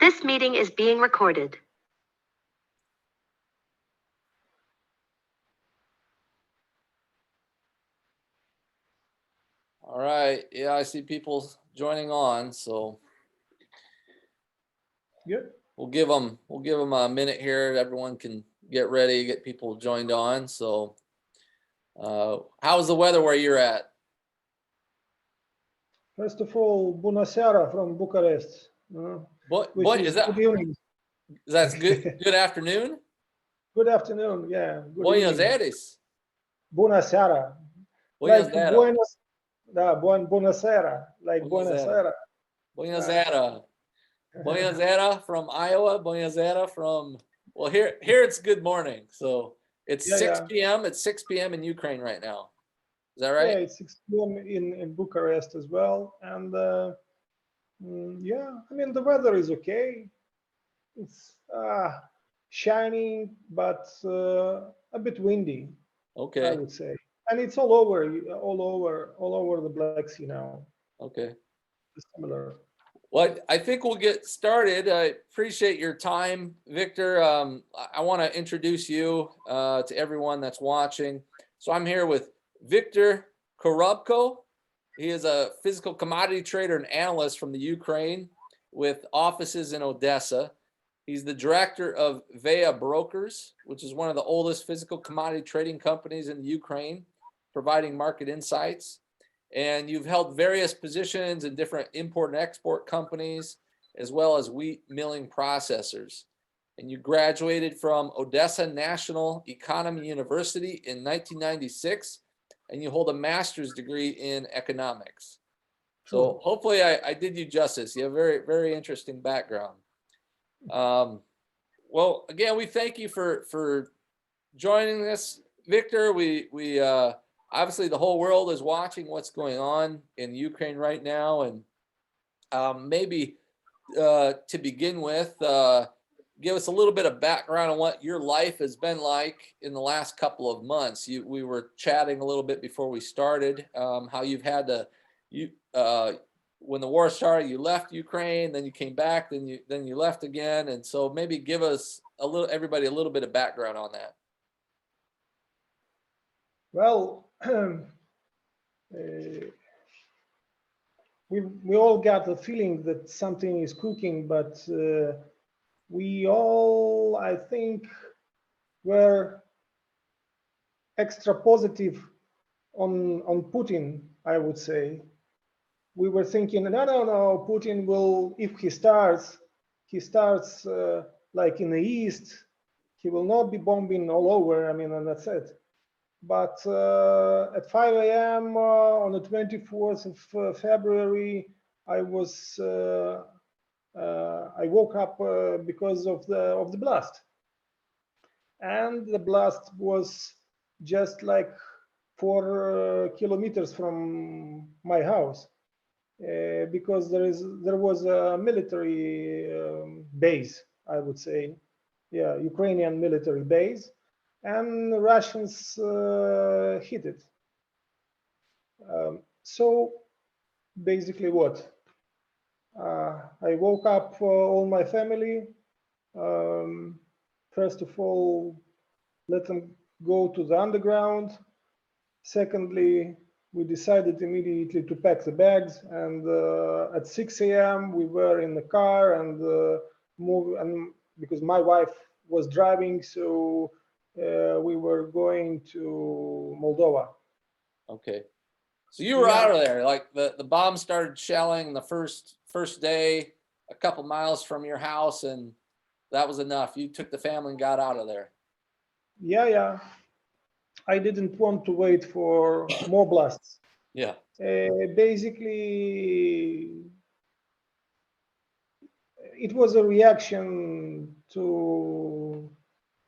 This meeting is being recorded. All right. Yeah, I see people joining on, so Good. we'll give them a minute here. Everyone can get ready, get people joined on. So, how's the weather where you're at? First of all, bună seara from Bucharest. What is that? Good evening. That's good. Good afternoon. Good afternoon. Yeah. Good Buenos evening. Aires. Bună seara. Buenos Like Aires. Buenos. Bună seara. Like Buenos Buenos Aires. Aires. Buenos Aires. Buenos Aires from Iowa. Buenos Aires from, well, here it's good morning. So it's 6 p.m. It's 6 p.m. in Ukraine right now. Is that right? Yeah, it's 6 p.m. in Bucharest as well. And yeah, I mean, the weather is okay. It's shining, but a bit windy. Okay. I would say. And it's all over the Black Sea now. Okay. It's similar. Well, I think we'll get started. I appreciate your time, Viktor. I want to introduce you to everyone that's watching. So I'm here with Viktor Korobko. He is a physical commodity trader and analyst from the Ukraine with offices in Odessa. He's the director of Vea Brokers, which is one of the oldest physical commodity trading companies in the Ukraine, providing market insights. And you've held various positions in different import and export companies, as well as wheat milling processors. And you graduated from Odessa National Economy University in 1996, and you hold a master's degree in economics. So hopefully I did you justice. You have a very, very interesting background. Well, again, we thank you for joining us, Viktor. We obviously the whole world is watching what's going on in Ukraine right now, and maybe to begin with, give us a little bit of background on what your life has been like in the last couple of months. We were chatting a little bit before we started, how you've had to when the war started, you left Ukraine, then you came back, then you left again, and so maybe give us everybody a little bit of background on that. Well, we all got the feeling that something is cooking, but we all, I think, were extra positive on Putin, I would say. We were thinking, no, Putin will, if he starts like in the East, he will not be bombing all over, I mean, and that's it. But at 5 a.m. On the 24th of February, I woke up because of the blast. And the blast was just like 4 kilometers from my house. Because there was a military base, I would say, yeah, Ukrainian military base, and the Russians hit it. So basically, what I woke up all my family. First of all, let them go to the underground. Secondly, we decided immediately to pack the bags, and at 6 a.m. we were in the car and and because my wife was driving, so we were going to Moldova. Okay, so you were out of there, like the bomb started shelling the first day, a couple miles from your house, and that was enough. You took the family and got out of there. Yeah. I didn't want to wait for more blasts. Yeah. Basically, it was a reaction to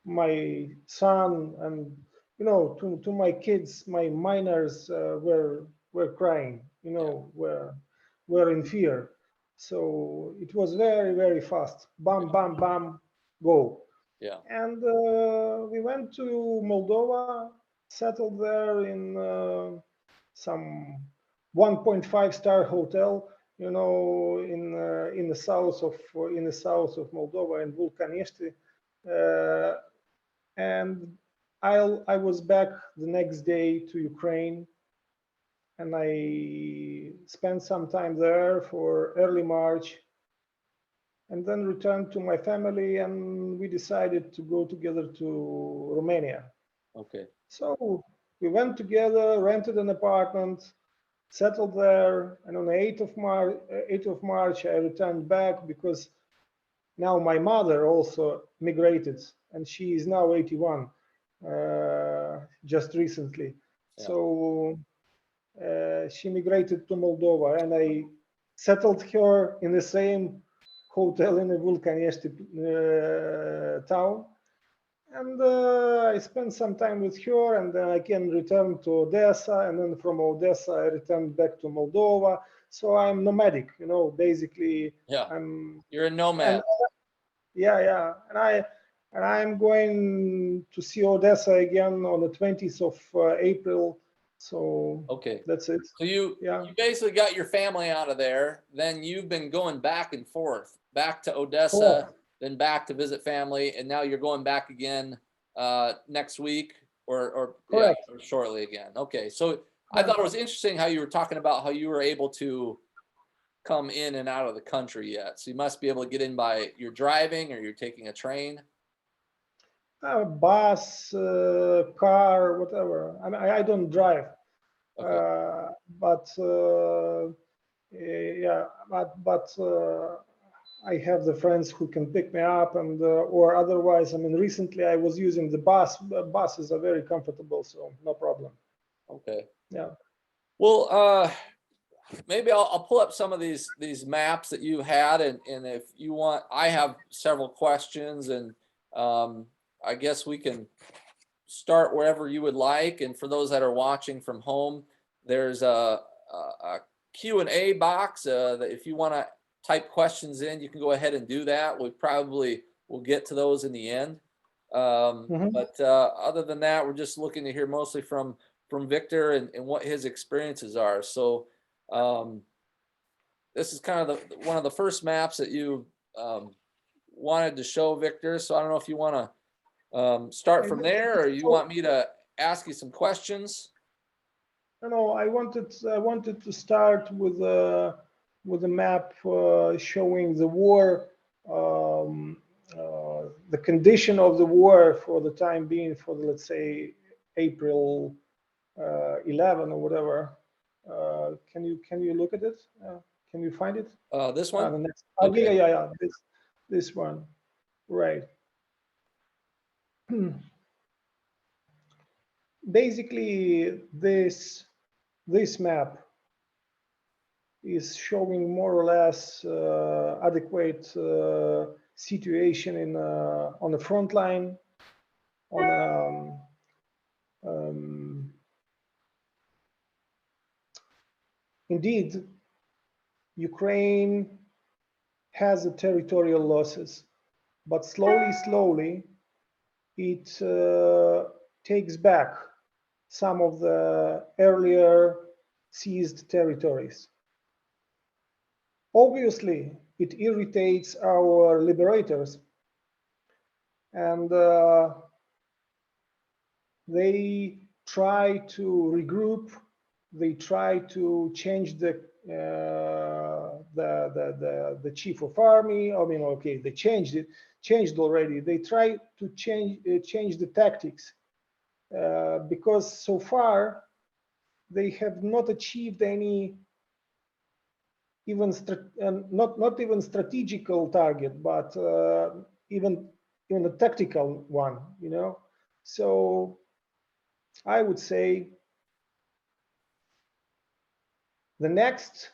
my son and, to my kids. My minors were crying, were in fear. So it was very, very fast. Bam, bam, bam, go. Yeah. And we went to Moldova, settled there in some 1.5-star hotel. in the south of Moldova in Vulcanești, and I was back the next day to Ukraine, and I spent some time there for early March, and then returned to my family, and we decided to go together to Romania. Okay. So we went together, rented an apartment, settled there, and on the 8th of March, I returned back because now my mother also migrated, and she is now 81, just recently. Yeah. So she migrated to Moldova, and I settled her in the same hotel in the Vulcanești town. And I spent some time with her, and then I can return to Odessa, and then from Odessa I returned back to Moldova. So I'm nomadic, basically. Yeah. I'm You're a nomad. yeah, and I'm going to see Odessa again on the 20th of April. So Okay. that's it. So you basically got your family out of there. Then you've been going back and forth, back to Odessa, then back to visit family, and now you're going back again next week or shortly again. Okay. So I thought it was interesting how you were talking about how you were able to come in and out of the country yet. So you must be able to get in by you're driving or you're taking a train. Bus, car, whatever. I mean, I don't drive, Okay. I have the friends who can pick me up, and or otherwise. I mean, recently I was using the bus. Buses are very comfortable, so no problem. Okay. Yeah. Well, maybe I'll pull up some of these maps that you had, and if you want, I have several questions, and I guess we can start wherever you would like. And for those that are watching from home, there's a Q&A box that if you want to type questions in, you can go ahead and do that. We'll get to those in the end. But other than that, we're just looking to hear mostly from Viktor and what his experiences are. So this is kind of one of the first maps that you wanted to show, Viktor. So I don't know if you want to start from there, or you want me to ask you some questions? No, I wanted to start with a map showing the war, the condition of the war for the time being, for let's say April 11 or whatever. Can you look at it? Can you find it? This one? The next, okay. Yeah. This one, right. Basically, this map is showing more or less adequate situation on the front line, indeed, Ukraine has the territorial losses, but slowly it takes back some of the earlier seized territories. Obviously, it irritates our liberators, and they try to regroup. They try to change the chief of army. I mean, okay, they changed already. They try to change the tactics because so far they have not achieved any even not even strategical target, but even a tactical one, So I would say the next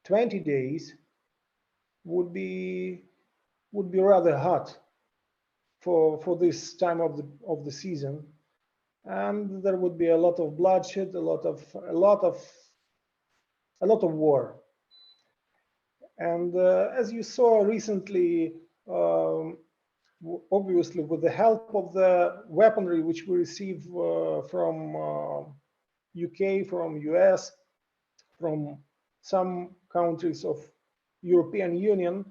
20 days would be rather hot for this time of the season, and there would be a lot of bloodshed, a lot of war. And as you saw recently, obviously with the help of the weaponry which we receive from UK, from US, from some countries of European Union,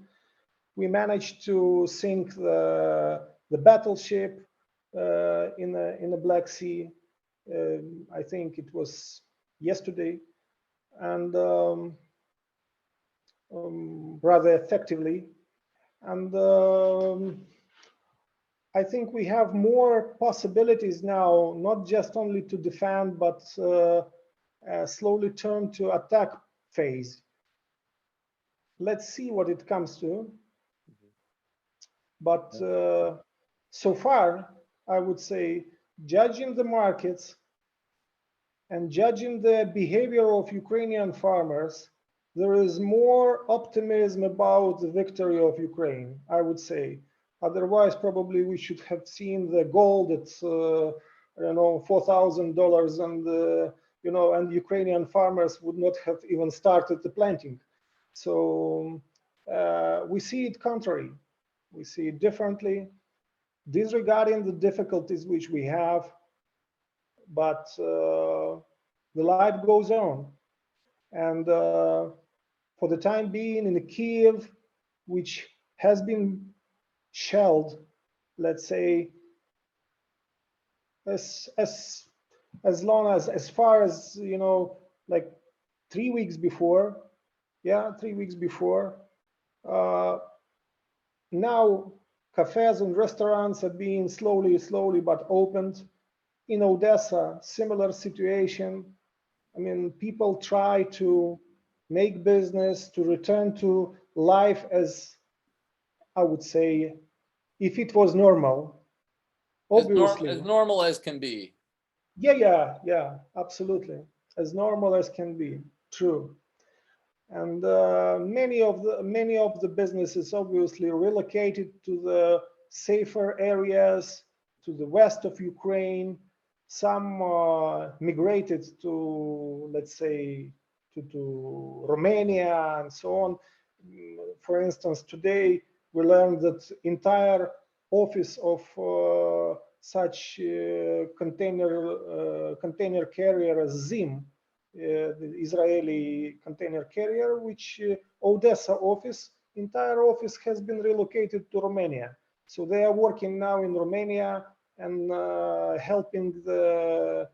we managed to sink the battleship in the Black Sea. I think it was yesterday, and rather effectively. And I think we have more possibilities now, not just only to defend, but slowly turn to attack phase. Let's see what it comes to. But so far, I would say, judging the markets and judging the behavior of Ukrainian farmers, there is more optimism about the victory of Ukraine, I would say. Otherwise, probably we should have seen the gold at, $4,000, and and Ukrainian farmers would not have even started the planting. So we see it contrary. We see it differently, disregarding the difficulties which we have, but the life goes on. And for the time being, in Kiev, which has been shelled, let's say, as long as far as like 3 weeks before, 3 weeks before. Now cafes and restaurants are being slowly but opened. In Odessa, similar situation. I mean, people try to make business, to return to life as, I would say, if it was normal. Obviously, as normal as can be. Yeah, absolutely, as normal as can be. True. And many of the businesses obviously relocated to the safer areas, to the west of Ukraine. Some migrated to, let's say, to Romania and so on. For instance, today we learned that entire office of such container carrier as Zim, the Israeli container carrier, which Odessa office, entire office has been relocated to Romania. So they are working now in Romania and helping the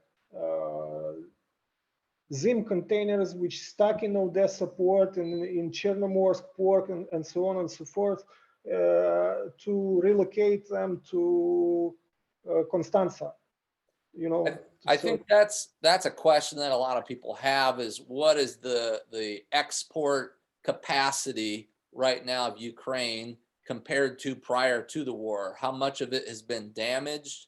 Zim containers which stuck in Odessa port and in Chernomorsk port and so on and so forth, to relocate them to Constanza. I think that's a question that a lot of people have, is what is the export capacity right now of Ukraine compared to prior to the war? How much of it has been damaged,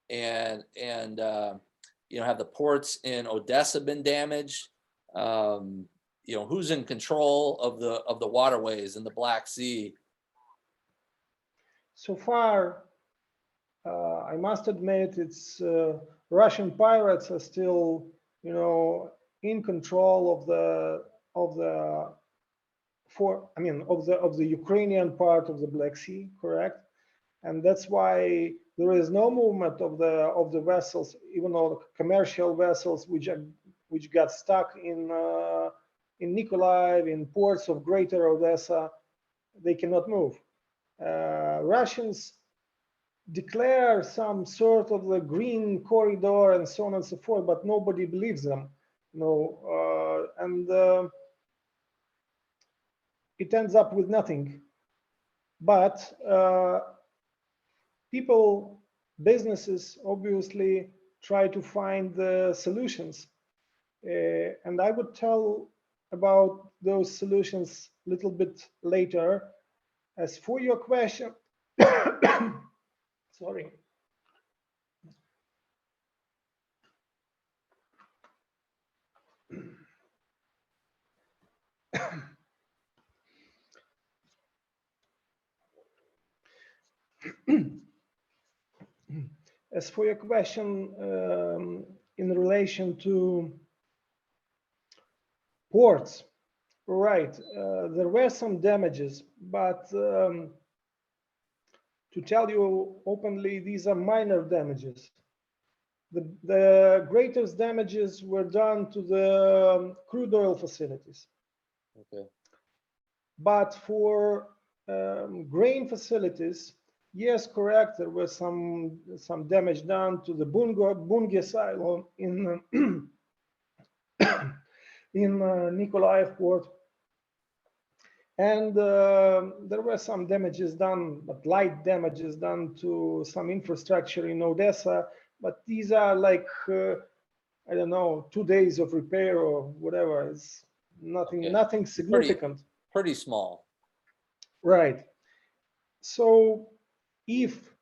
and have the ports in Odessa been damaged? Who's in control of the waterways in the Black Sea? So far, I must admit, it's Russian pirates are still, in control of the Ukrainian part of the Black Sea, correct? And that's why there is no movement of the vessels, even all commercial vessels which got stuck in Mykolaiv, in ports of Greater Odessa. They cannot move. Russians declare some sort of the green corridor and so on and so forth, but nobody believes them. It ends up with nothing. But people, businesses, obviously try to find the solutions. And I would tell about those solutions a little bit later. As for your question, sorry. As for your question in relation to ports, right, there were some damages, but to tell you openly, these are minor damages. the greatest damages were done to the crude oil facilities. Okay. But for grain facilities, yes, correct, there was some damage done to the Bunge silo in in Nikolaev port. And there were some damages done, but light damages done to some infrastructure in Odessa. But these are like, I don't know, 2 days of repair or whatever. It's nothing, Okay. nothing significant. Pretty small. Right. So if,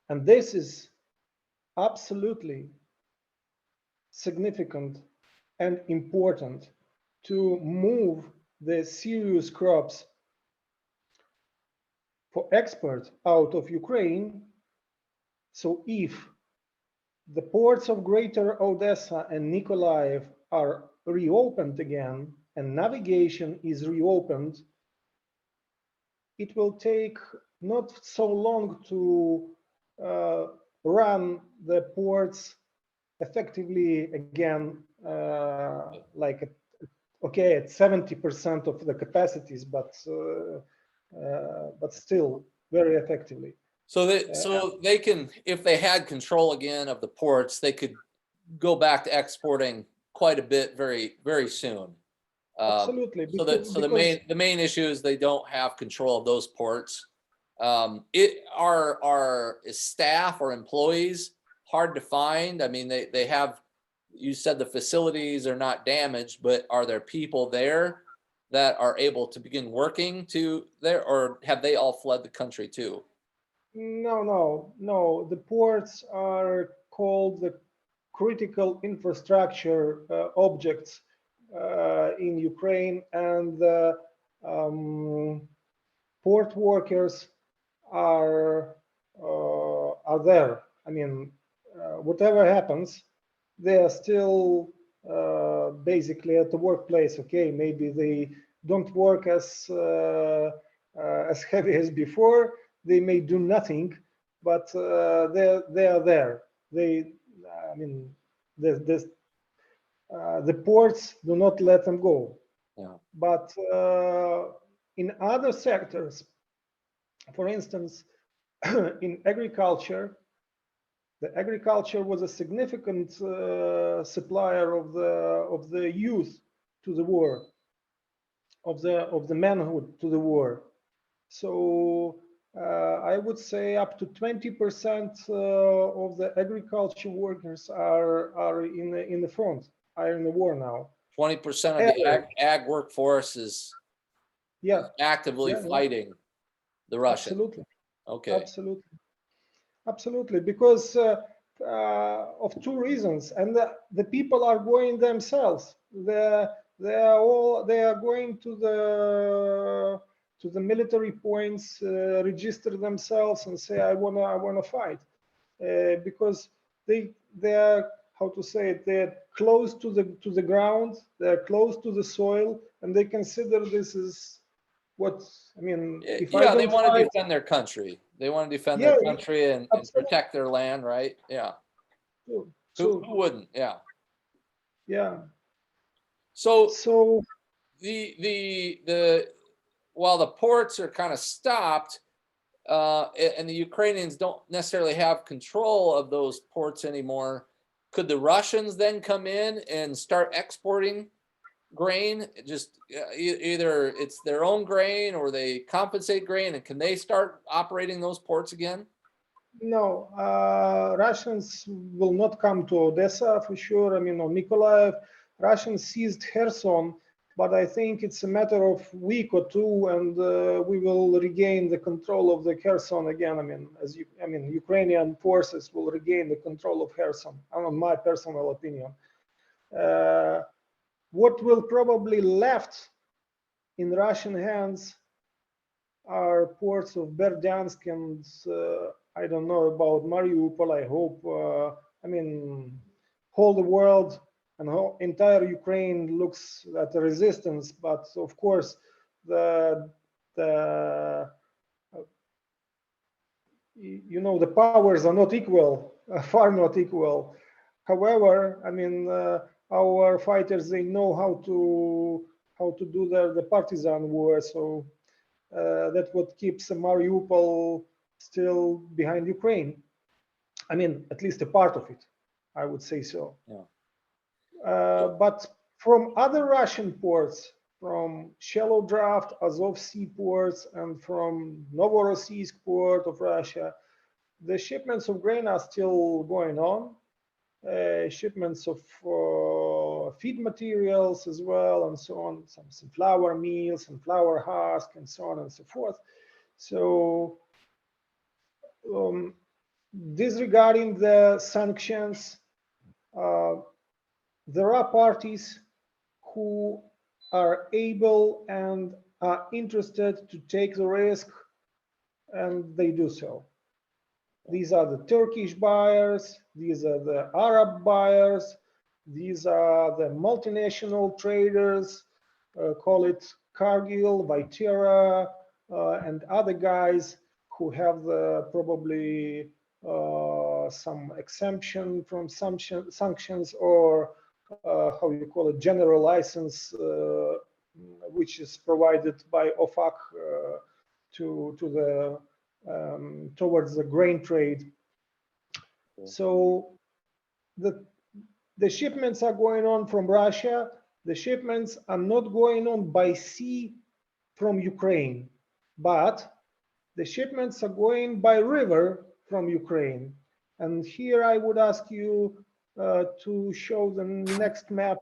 and this is absolutely significant and important, to move the serious crops for export out of Ukraine. So if the ports of Greater Odessa and Nikolaev are reopened again and navigation is reopened, it will take not so long to run the ports effectively again, like okay, at 70% of the capacities, but still very effectively. So they can, if they had control again of the ports, they could go back to exporting quite a bit very soon. Absolutely. So the main issue is they don't have control of those ports. Is staff or employees hard to find? I mean, they have. You said the facilities are not damaged, but are there people there that are able to begin working there, or have they all fled the country too? No. The ports are called the critical infrastructure objects in Ukraine, and the port workers are there. I mean, whatever happens, they are still basically at the workplace. Okay, maybe they don't work as heavy as before. They may do nothing, but they are there. I mean, the ports do not let them go. Yeah. But in other sectors, for instance, in agriculture, the agriculture was a significant supplier of the youth to the war, of the manhood to the war. So I would say up to 20% of the agriculture workers are in the front, are in the war now. 20% of the ag workforce is actively fighting the Russians. Absolutely. Okay. Absolutely, because of two reasons, and the people are going themselves. They are going to the military points, register themselves, and say, I wanna fight, because they are, how to say it, they're close to the ground, they're close to the soil, and they consider this is what, I mean, if I don't they want fight, to defend their country. They want to defend their country and protect their land, right? Yeah. Who wouldn't? Yeah. Yeah. So the while the ports are kind of stopped, and the Ukrainians don't necessarily have control of those ports anymore, could the Russians then come in and start exporting grain? Just either it's their own grain or they compensate grain, and can they start operating those ports again? No, Russians will not come to Odessa for sure. I mean, on Nikolaev, Russians seized Kherson, but I think it's a matter of week or two, and we will regain the control of the Kherson again. I mean, Ukrainian forces will regain the control of Kherson. On my personal opinion. What will probably left in Russian hands are ports of Berdyansk and I don't know about Mariupol. I hope, I mean, whole the world and whole entire Ukraine looks at the resistance, but of course the you know, the powers are not equal, far not equal. However, I mean, our fighters, they know how to do the partisan war. So that's what keeps Mariupol still behind Ukraine. I mean, at least a part of it, I would say so. Yeah. But from other Russian ports, from Shallow Draft, Azov Sea ports, and from Novorossiysk port of Russia, the shipments of grain are still going on. Shipments of feed materials as well, and so on, some flour meal, some flour husk, and so on and so forth. So disregarding the sanctions, there are parties who are able and are interested to take the risk, and they do so. These are the Turkish buyers, these are the Arab buyers, these are the multinational traders, call it Cargill, Viterra, and other guys who have probably some exemption from sanctions, or how you call it, general license, which is provided by OFAC to the towards the grain trade. So the shipments are going on from Russia. The shipments are not going on by sea from Ukraine, but the shipments are going by river from Ukraine. And here I would ask you to show the next map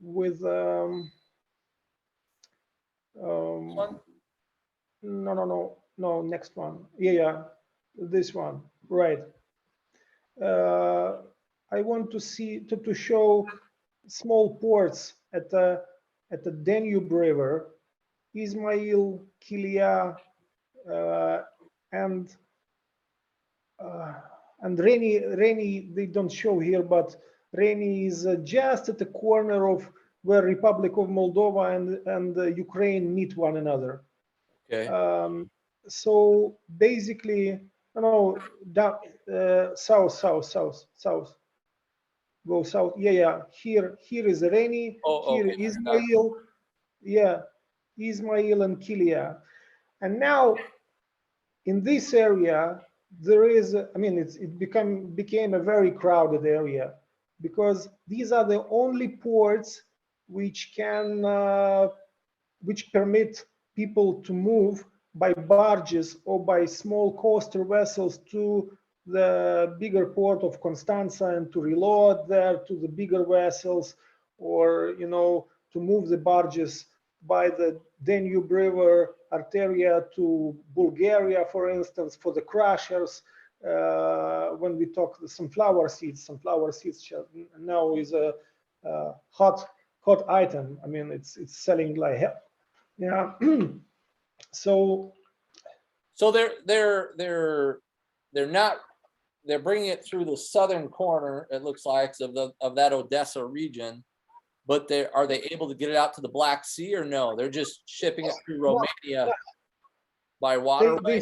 with no, next one. Yeah, this one, right. I want to see to show small ports at the Danube River, Ismail, Kilia, and Reni. They don't show here, but Reni is just at the corner of where Republic of Moldova and Ukraine meet one another. Okay. So basically, no, south. Go south. Yeah. Here is Reni. Here okay. Ismail. Yeah, Ismail and Kilia. And now in this area, there is, I mean, it became a very crowded area, because these are the only ports which can, which permit people to move by barges or by small coaster vessels to the bigger port of Constanza and to reload there to the bigger vessels, or, you know, to move the barges by the Danube River arteria to Bulgaria, for instance, for the crushers. When we talk the sunflower seeds now is a hot item. I mean, it's selling like hell. Yeah. So they're bringing it through the southern corner, it looks like, of that Odessa region, but are they able to get it out to the Black Sea, or no? They're just shipping it through Romania by waterway.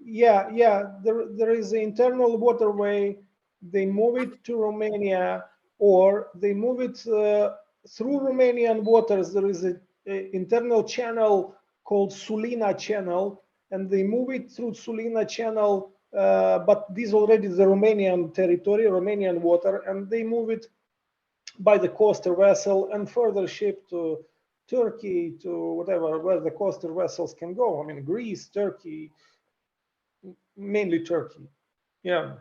There is an internal waterway. They move it to Romania, or they move it through Romanian waters. There is an internal channel called Sulina Channel, and they move it through Sulina Channel, but this already is the Romanian territory, Romanian water, and they move it by the coaster vessel and further ship to Turkey, to whatever, where the coaster vessels can go. I mean, Greece, Turkey, mainly Turkey. Yeah.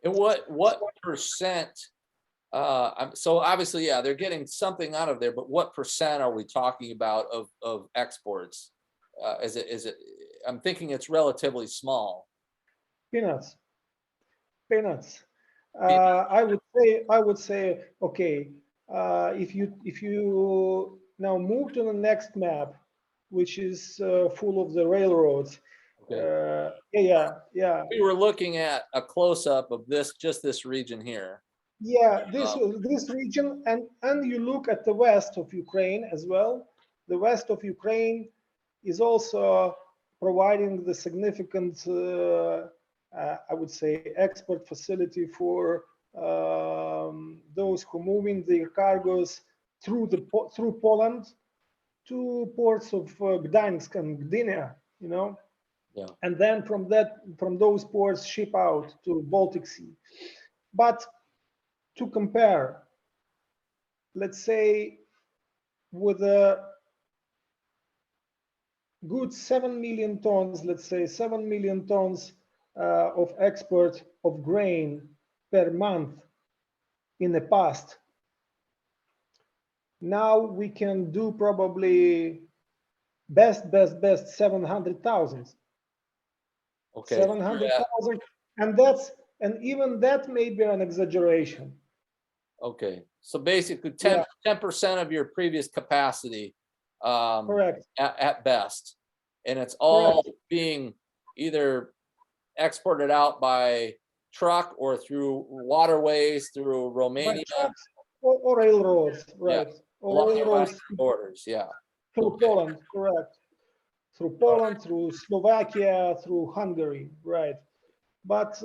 And what percent? So obviously, yeah, they're getting something out of there, but what percent are we talking about of exports? Is it? I'm thinking it's relatively small. Peanuts. I would say, okay, if you now move to the next map, which is full of the railroads. Okay. Yeah. We were looking at a close-up of just this region here. Yeah, this region, and you look at the west of Ukraine as well. The west of Ukraine is also providing the significant, I would say, export facility for those who moving their cargoes through through Poland to ports of Gdańsk and Gdynia, you know, Yeah. and then from those ports ship out to Baltic Sea. But to compare, let's say, with a good 7 million tons, let's say 7 million tons of export of grain per month in the past. Now we can do probably best 700,000. Okay. 700,000, and even that may be an exaggeration. Okay. So basically 10% Yeah. of your previous capacity, Correct. at best. And it's all being either exported out by truck or through waterways, through By Romania. trucks or railroads, right? Or Along railroads Atlantic borders. Yeah. through Poland, correct? Through Poland, through Slovakia, through Hungary, right? But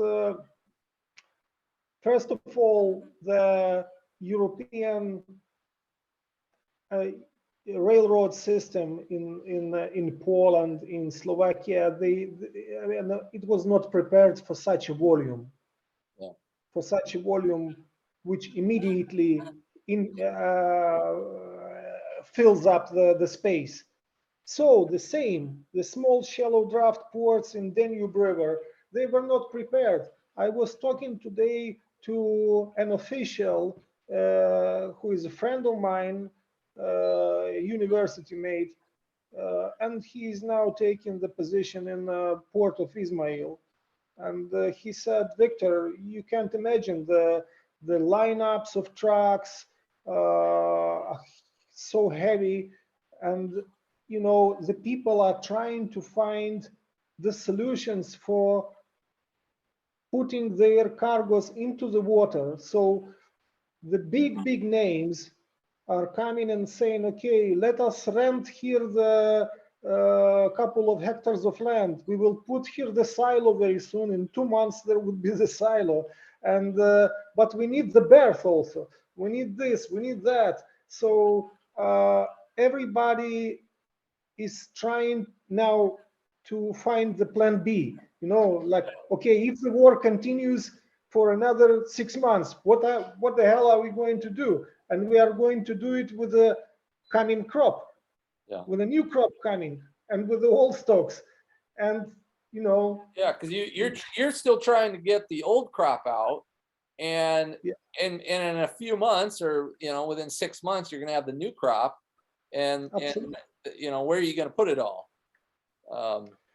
first of all, the European railroad system in Poland, in Slovakia, I mean, it was not prepared for such a volume. Yeah. For such a volume, which immediately fills up the space. So the small shallow draft ports in Danube River, they were not prepared. I was talking today to an official who is a friend of mine, university mate, and he is now taking the position in the port of Ismail. And he said, Viktor, you can't imagine the lineups of trucks, so heavy, and you know the people are trying to find the solutions for putting their cargoes into the water. So the big names are coming and saying, okay, let us rent here the couple of hectares of land. We will put here the silo very soon. In 2 months, there would be the silo. And but we need the berth also. We need this, we need that. So everybody is trying now to find the plan B. You know, like, okay, if the war continues for another 6 months, what the hell are we going to do? And we are going to do it with a coming crop, with a new crop coming, and with the old stocks, and you know. Yeah, because you're still trying to get the old crop out, and in a few months, or within 6 months, you're going to have the new crop, and where are you going to put it all?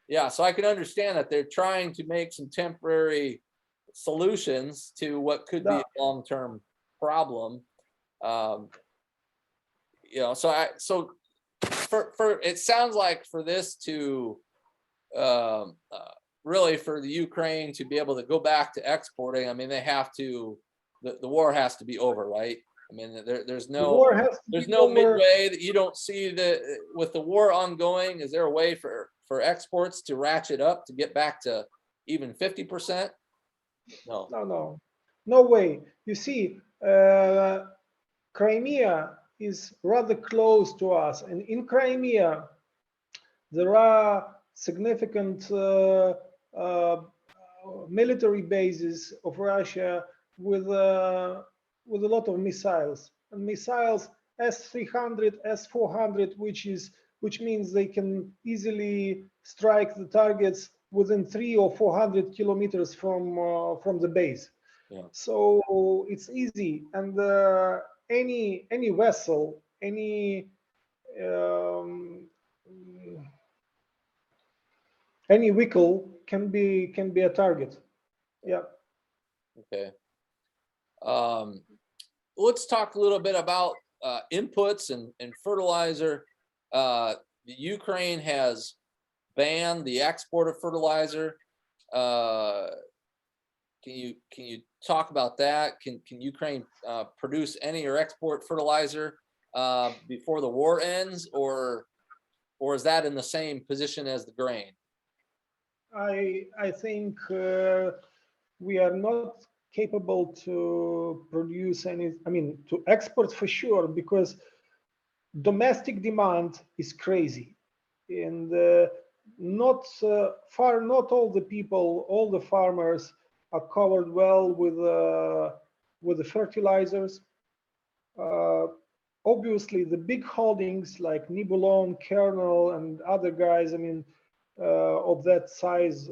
Yeah, so I can understand that they're trying to make some temporary solutions to what could be a long-term problem. So for it sounds like for this to really for the Ukraine to be able to go back to exporting, I mean, they have to, the war has to be over, right? I mean, there's no midway that you don't see with the war ongoing. Is there a way for exports to ratchet up to get back to even 50%? No way. You see, Crimea is rather close to us, and in Crimea there are significant military bases of Russia with a lot of missiles, and missiles S-300, S-400, which means they can easily strike the targets within 300 or 400 kilometers from the base. Yeah. So it's easy, and any vessel, any vehicle can be a target. Yeah. Okay. Let's talk a little bit about inputs and fertilizer. The Ukraine has banned the export of fertilizer. Can you talk about that? Can Ukraine produce any or export fertilizer before the war ends, or is that in the same position as the grain? I think we are not capable to produce any, I mean, to export for sure, because domestic demand is crazy. And not not all the people, all the farmers are covered well with the fertilizers. Uh, Obviously, the big holdings like Nibelon, Kernel, and other guys, I mean, of that size,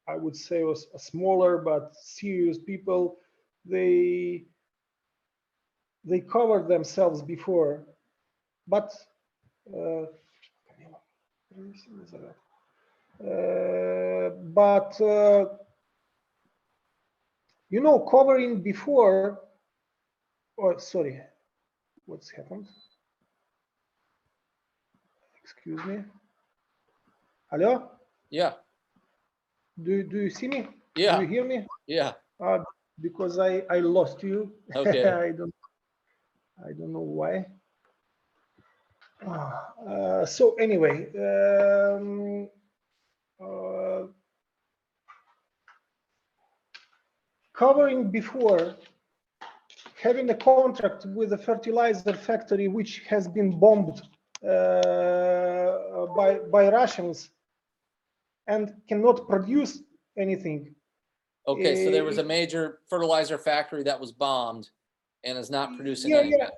I would say was a smaller but serious people. They they covered themselves before, but uh, but you know, covering before. Oh, sorry, what's happened? Excuse me. Hello? Yeah. Do you see me? Do Yeah. you hear me? Yeah. Because I lost you. Okay. I don't know why. So anyway, covering before, having a contract with a fertilizer factory which has been bombed by Russians and cannot produce anything. Okay, so there was a major fertilizer factory that was bombed and is not producing Yeah, anything.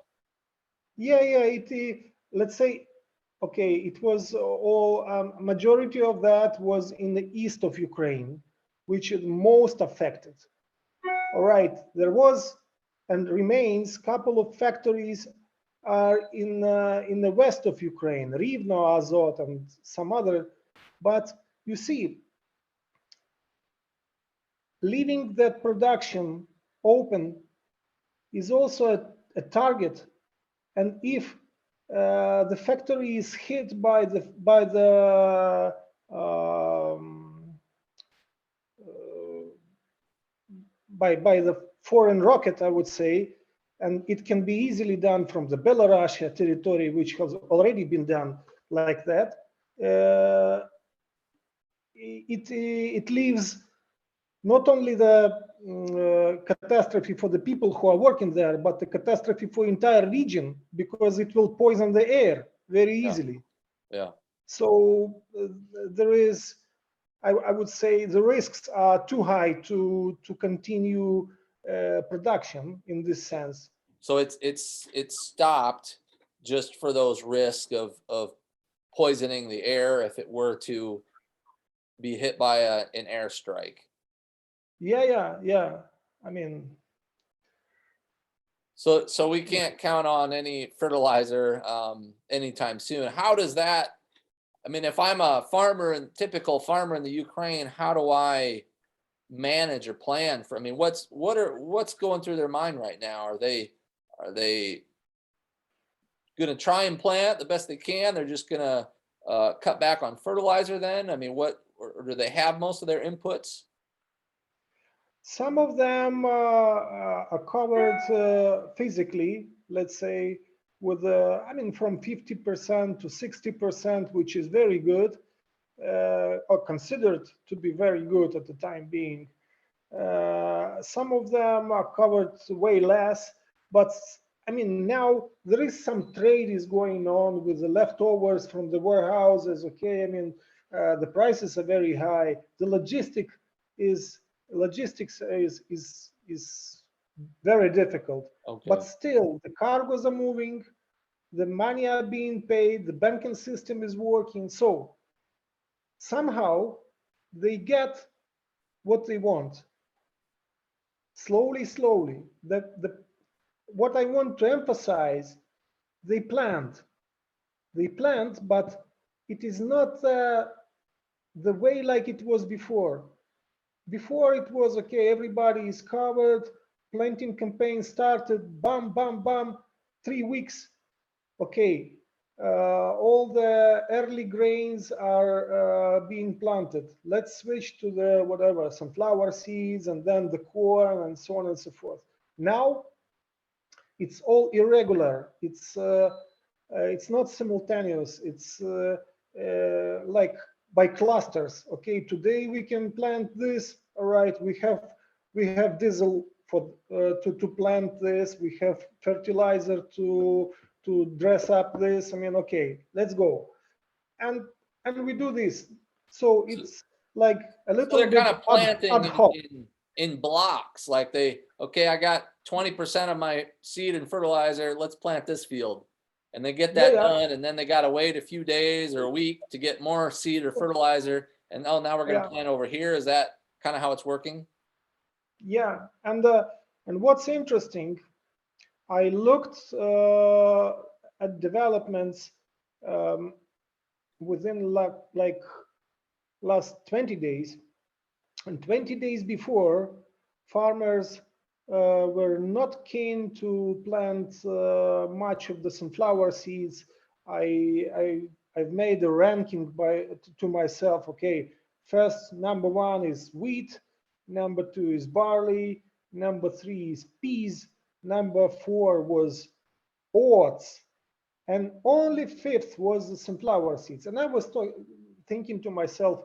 yeah. Let's say, okay, it was all majority of that was in the east of Ukraine, which is most affected. All right, there was and remains couple of factories are in the west of Ukraine, Rivno, Azot, and some other. But you see, leaving that production open is also a target. And if the factory is hit by the foreign rocket, I would say, and it can be easily done from the Belarus territory, which has already been done like that. It leaves not only the catastrophe for the people who are working there, but the catastrophe for entire region, because it will poison the air very easily. Yeah. So there is, I would say, the risks are too high to continue production in this sense. So it's stopped just for those risks of poisoning the air if it were to be hit by an airstrike. Yeah. I mean, so we can't count on any fertilizer anytime soon. How does that? I mean, if I'm a farmer and typical farmer in the Ukraine, how do I manage or plan for? I mean, what's going through their mind right now? Are they going to try and plant the best they can? They're just going to cut back on fertilizer then? I mean, or do they have most of their inputs? some of them are covered physically, let's say, with I mean, from 50% to 60%, which is very good, or considered to be very good at the time being. Some of them are covered way less, but I mean, now there is some trade is going on with the leftovers from the warehouses. Okay, I mean, the prices are very high. The logistics is very difficult. Okay. But still, the cargoes are moving, the money are being paid, the banking system is working. So somehow they get what they want. Slowly. What I want to emphasize, they planned, but it is not the way like it was before. Before it was okay, everybody is covered, planting campaign started, bam, 3 weeks. Okay, all the early grains are being planted. Let's switch to the whatever, sunflower seeds, and then the corn, and so on and so forth. Now it's all irregular. It's not simultaneous. It's like by clusters. Okay, today we can plant this. All right, we have diesel for to plant this. We have fertilizer to dress up this. I mean, okay, let's go, and we do this. So So, it's like a so little they're bit kind of ad planting hoc. in blocks. Like okay, I got 20% of my seed and fertilizer. Let's plant this field. And they get that Yeah, done, and then they got to wait a few days or a week to get more seed or fertilizer. And oh, now we're going to yeah, plant over here. Is that kind of how it's working? yeah. And what's interesting, I looked at developments um, within like last 20 days. And 20 days before, farmers were not keen to plant much of the sunflower seeds. I've made a ranking to myself. Okay, first number one is wheat, number two is barley, number three is peas, number four was oats, and only fifth was the sunflower seeds. And I was thinking to myself,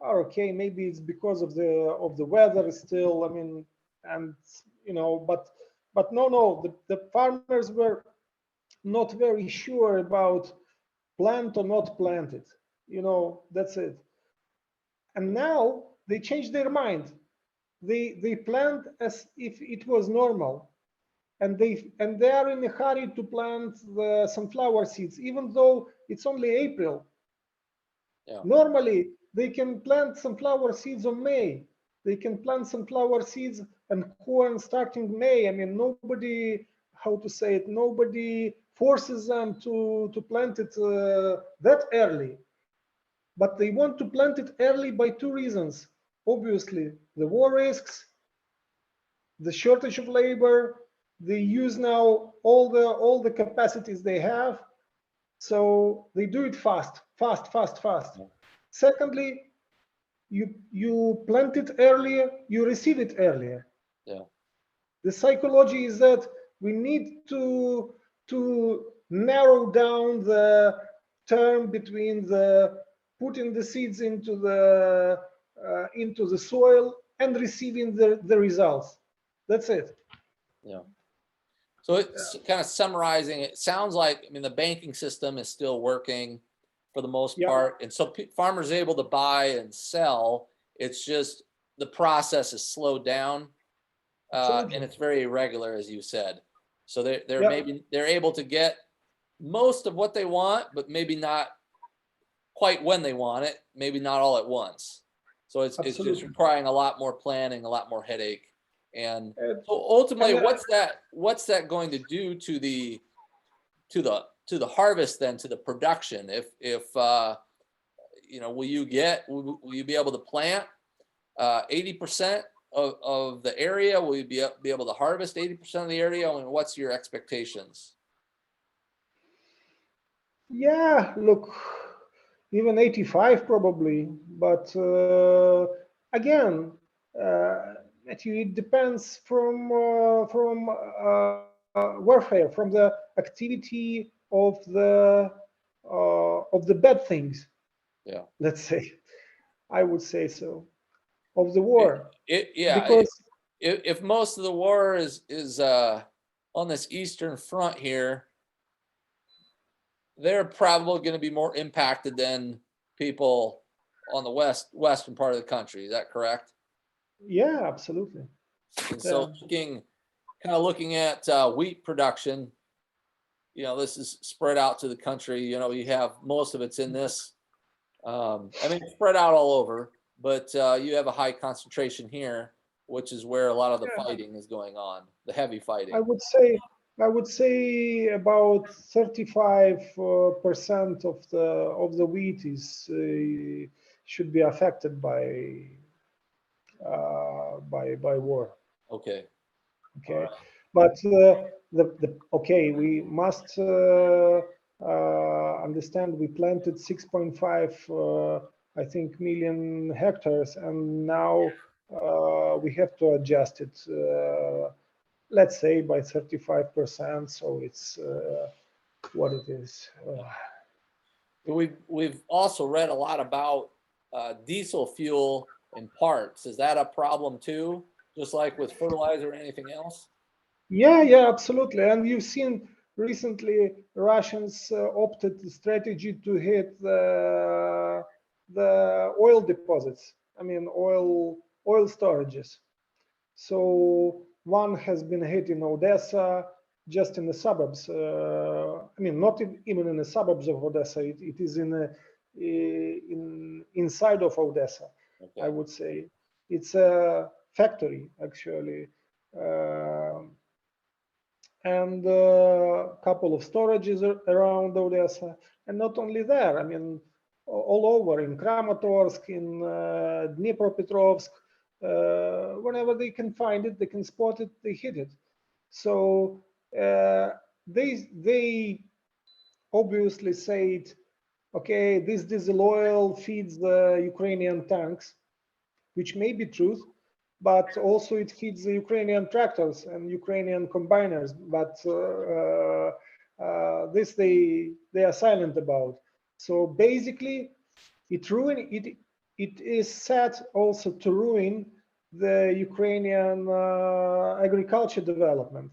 oh, okay, maybe it's because of the weather still. I mean, and but no, the farmers were not very sure about plant or not planted. That's it. And now they changed their mind. They plant as if it was normal, and they are in a hurry to plant the sunflower seeds, even though it's only April. Yeah. Normally, they can plant sunflower seeds on May. They can plant sunflower seeds and corn starting May. I mean, nobody, how to say it, nobody forces them to plant it that early. But they want to plant it early by two reasons. Obviously, the war risks, the shortage of labor. They use now all the capacities they have, so they do it fast. Secondly, you plant it earlier, you receive it earlier. Yeah. The psychology is that we need to narrow down the term between the putting the seeds into the soil and receiving the results. That's it. Yeah. So it's kind of summarizing. It sounds like, I mean, the banking system is still working for the most Yeah. part. And so farmers are able to buy and sell. It's just the process is slowed down. And it's very irregular, as you said. So they're able to get most of what they want, but maybe not quite when they want it, maybe not all at once. So it's just requiring a lot more planning, a lot more headache. And so ultimately, what's that going to do to the harvest then, to the production? If will you be able to plant 80% of the area? Will you be able to harvest 80% of the area? I mean, what's your expectations? Yeah, look, even 85 probably, but again, Matthew, it depends from warfare, from the activity of the bad things. Yeah, let's say, I would say so, of the war. yeah. Because If most of the war is on this eastern front here, they're probably going to be more impacted than people on the western part of the country. Is that correct? yeah, absolutely. And so looking at wheat production, this is spread out to the country. You have most of it's in this. I mean, it's spread out all over, but you have a high concentration here, which is where a lot of the fighting is going on, the heavy fighting. I would say about 35% of the wheat is should be affected by war. Okay. Okay, but we must understand we planted 6.5 I think million hectares, and now we have to adjust it, let's say by 35%. So it's what it is. We've also read a lot about diesel fuel and parts. Is that a problem too? Just like with fertilizer or anything else? Yeah, yeah, absolutely. And you've seen recently Russians opted the strategy to hit the oil deposits. I mean, oil storages. So one has been hit in Odessa, just in the suburbs. I mean, not even in the suburbs of Odessa. It is in inside of Odessa. Okay. I would say it's a factory actually, and a couple of storages around Odessa. And not only there. I mean, all over in Kramatorsk, in Dnipropetrovsk. Whenever they can find it, they can spot it, they hit it. So they obviously said, okay, this diesel oil feeds the Ukrainian tanks, which may be true, but also it feeds the Ukrainian tractors and Ukrainian combiners. But this they are silent about. So basically, it is set also to ruin the Ukrainian agriculture development.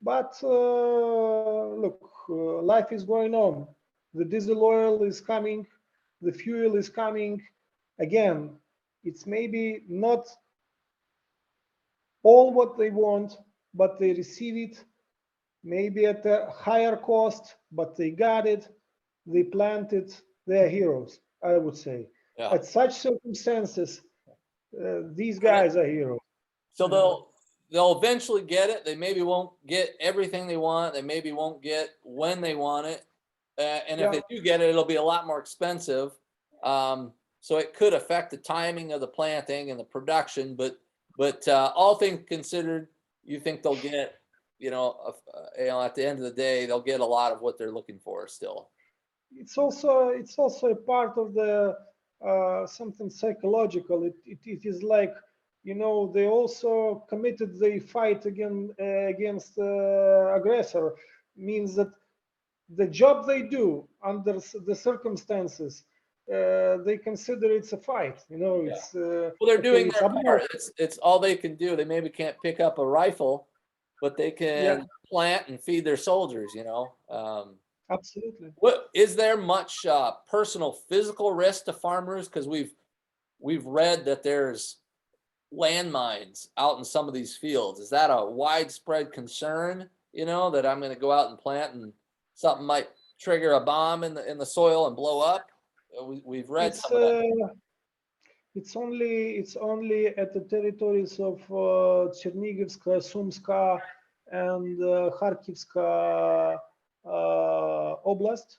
But look, life is going on. The diesel oil is coming, the fuel is coming. Again, it's maybe not all what they want, but they receive it maybe at a higher cost, but they got it, they planted, they're heroes, I would say. Yeah. At such circumstances, these guys are heroes. So they'll eventually get it. They maybe won't get everything they want. They maybe won't get when they want it. And if they do get it, it'll be a lot more expensive. So it could affect the timing of the planting and the production. But all things considered, you think they'll get, at the end of the day, they'll get a lot of what they're looking for still. It's also a part of the something psychological. It is like, they also committed the fight against aggressor. Means that the job they do under the circumstances, they consider it's a fight. It's well, they're doing their part. It's all they can do. They maybe can't pick up a rifle, but they can plant and feed their soldiers. Absolutely. What is there much personal physical risk to farmers? Because we've read that there's landmines out in some of these fields. Is that a widespread concern? That I'm going to go out and plant and something might trigger a bomb in the soil and blow up. We've read some of that. It's only at the territories of Chernigivska, Sumska, and Kharkivska oblast,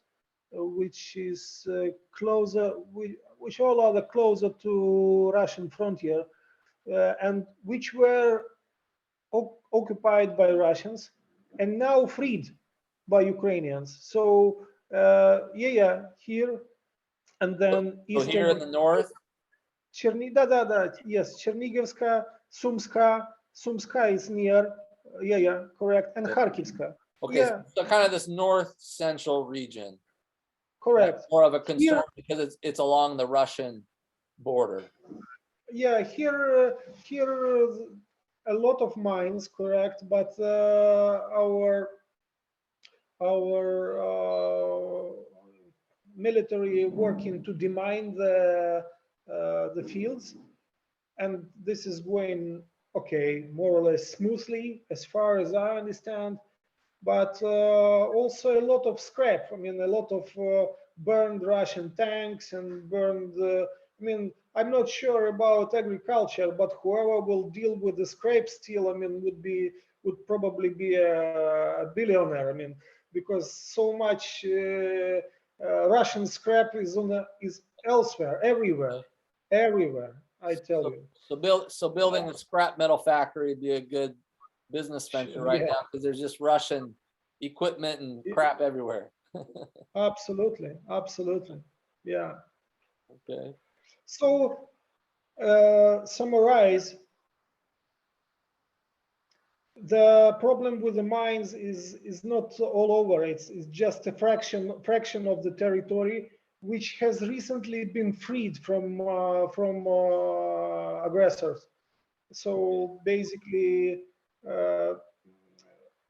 which is closer, which all are closer to Russian frontier, and which were occupied by Russians and now freed by Ukrainians. So here, and then so here in the north. Yes, Chernigivska, Sumska is near, correct, and Kharkivska. Okay, so kind of this north central region. Correct. That's more of a concern because it's along the Russian border. Yeah, here a lot of mines, correct, but our military working to demine the fields, and this is going okay, more or less smoothly as far as I understand. But also a lot of scrap. I mean, a lot of burned Russian tanks and burned. I'm not sure about agriculture, but whoever will deal with the scrap steel, would probably be a billionaire. Because so much Russian scrap is elsewhere, everywhere. I tell you. So building a scrap metal factory would be a good business venture right now because there's just Russian equipment and crap everywhere. Absolutely, yeah. Okay. So summarize, the problem with the mines is not all over. It's just a fraction of the territory, which has recently been freed from aggressors. So basically, uh,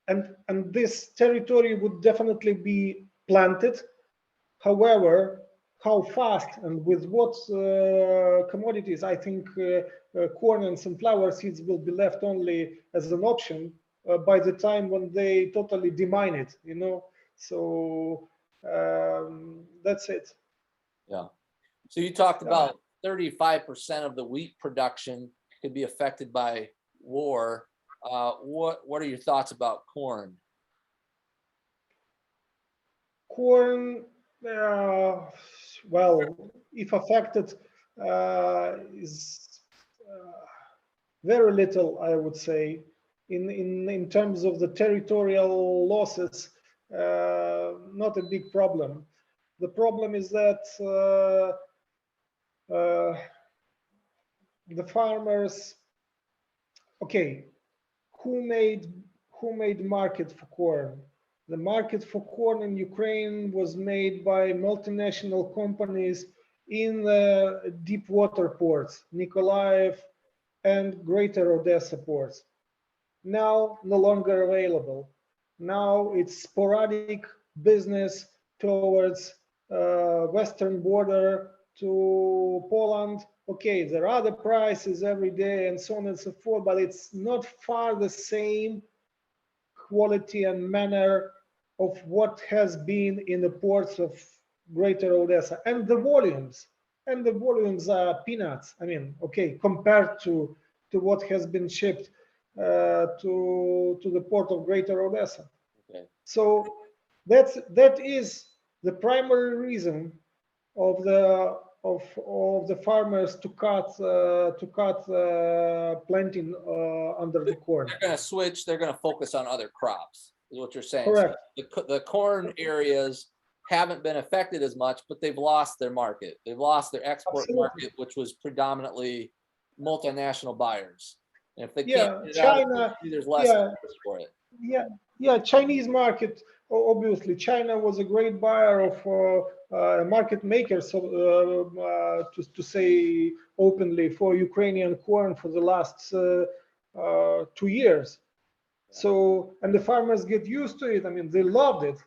and this territory would definitely be planted. However, how fast and with what commodities, I think corn and sunflower seeds will be left only as an option by the time when they totally demine it, you know. So that's it. Yeah. So you talked Yeah. about 35% of the wheat production could be affected by war. What are your thoughts about corn? Corn, well, if affected, is very little, I would say, in terms of the territorial losses, not a big problem. The problem is that the farmers, okay, who made market for corn? The market for corn in Ukraine was made by multinational companies in the deep water ports, Nikolaev and Greater Odessa ports. Now no longer available. Now it's sporadic business towards western border to Poland. Okay, there are the prices every day and so on and so forth, but it's not far the same quality and manner of what has been in the ports of Greater Odessa. And the volumes are peanuts. I mean, okay, compared to what has been shipped to the port of Greater Odessa. Okay. So that is the primary reason of the farmers to cut planting under the corn. They're going to switch. They're going to focus on other crops. Is what you're saying. Correct. So the corn areas haven't been affected as much, but they've lost their market. They've lost their export Absolutely. market, which was predominantly multinational buyers. And if they Yeah, can't get it out of the China. country, there's less Yeah, interest for it. yeah. Chinese market. Obviously, China was a great buyer of market maker. So to say openly for Ukrainian corn for the last 2 years. So and the farmers get used to it. I mean, they loved it.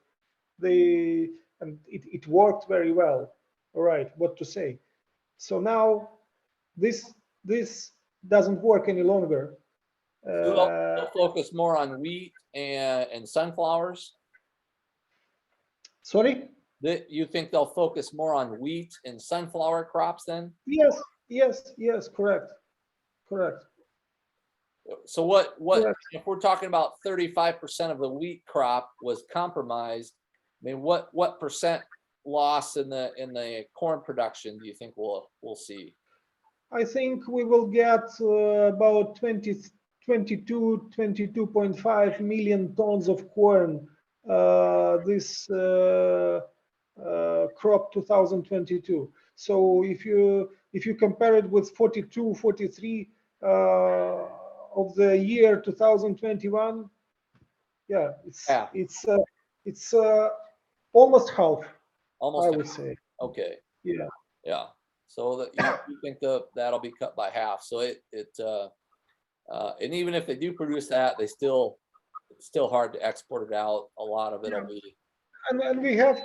And it worked very well. All right, what to say? So now this doesn't work any longer. They'll focus more on wheat and sunflowers. Sorry? You think they'll focus more on wheat and sunflower crops then? Yes, correct. So what Correct. if we're talking about 35% of the wheat crop was compromised? I mean, what percent loss in the corn production do you think we'll see? I think we will get about 22.5 million tons of corn this crop 2022. So if you compare it with 42, 43 of the year 2021, yeah, it's almost half. Almost I half. would say. Okay. Yeah. So that you think that'll be cut by half. So and even if they do produce that, it's still hard to export it out. A lot of it'll be. And we have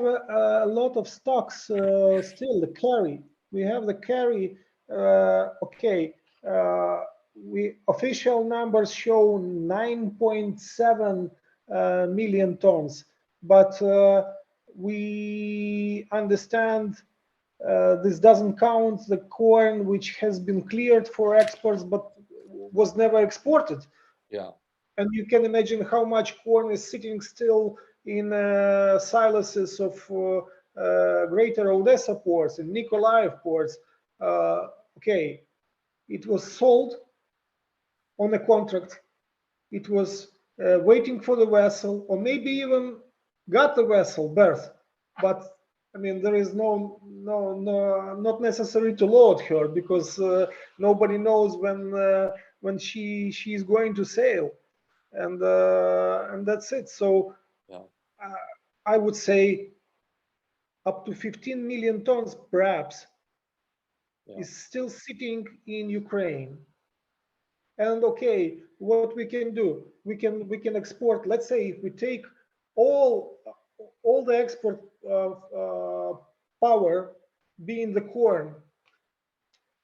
a lot of stocks still. The carry. We have the carry. Okay. We official numbers show 9.7 million tons, but we understand this doesn't count the corn which has been cleared for exports but was never exported. Yeah. And you can imagine how much corn is sitting still in silos of Greater Odessa ports and Nikolaev ports. Okay, it was sold on a contract. It was waiting for the vessel, or maybe even got the vessel berth, but I mean, there is no, not necessary to load her because nobody knows when she is going to sail, and that's it. So Yeah. I would say up to 15 million tons, perhaps, Yeah. is still sitting in Ukraine. And okay, what we can do, we can export. Let's say if we take all all the export power being the corn,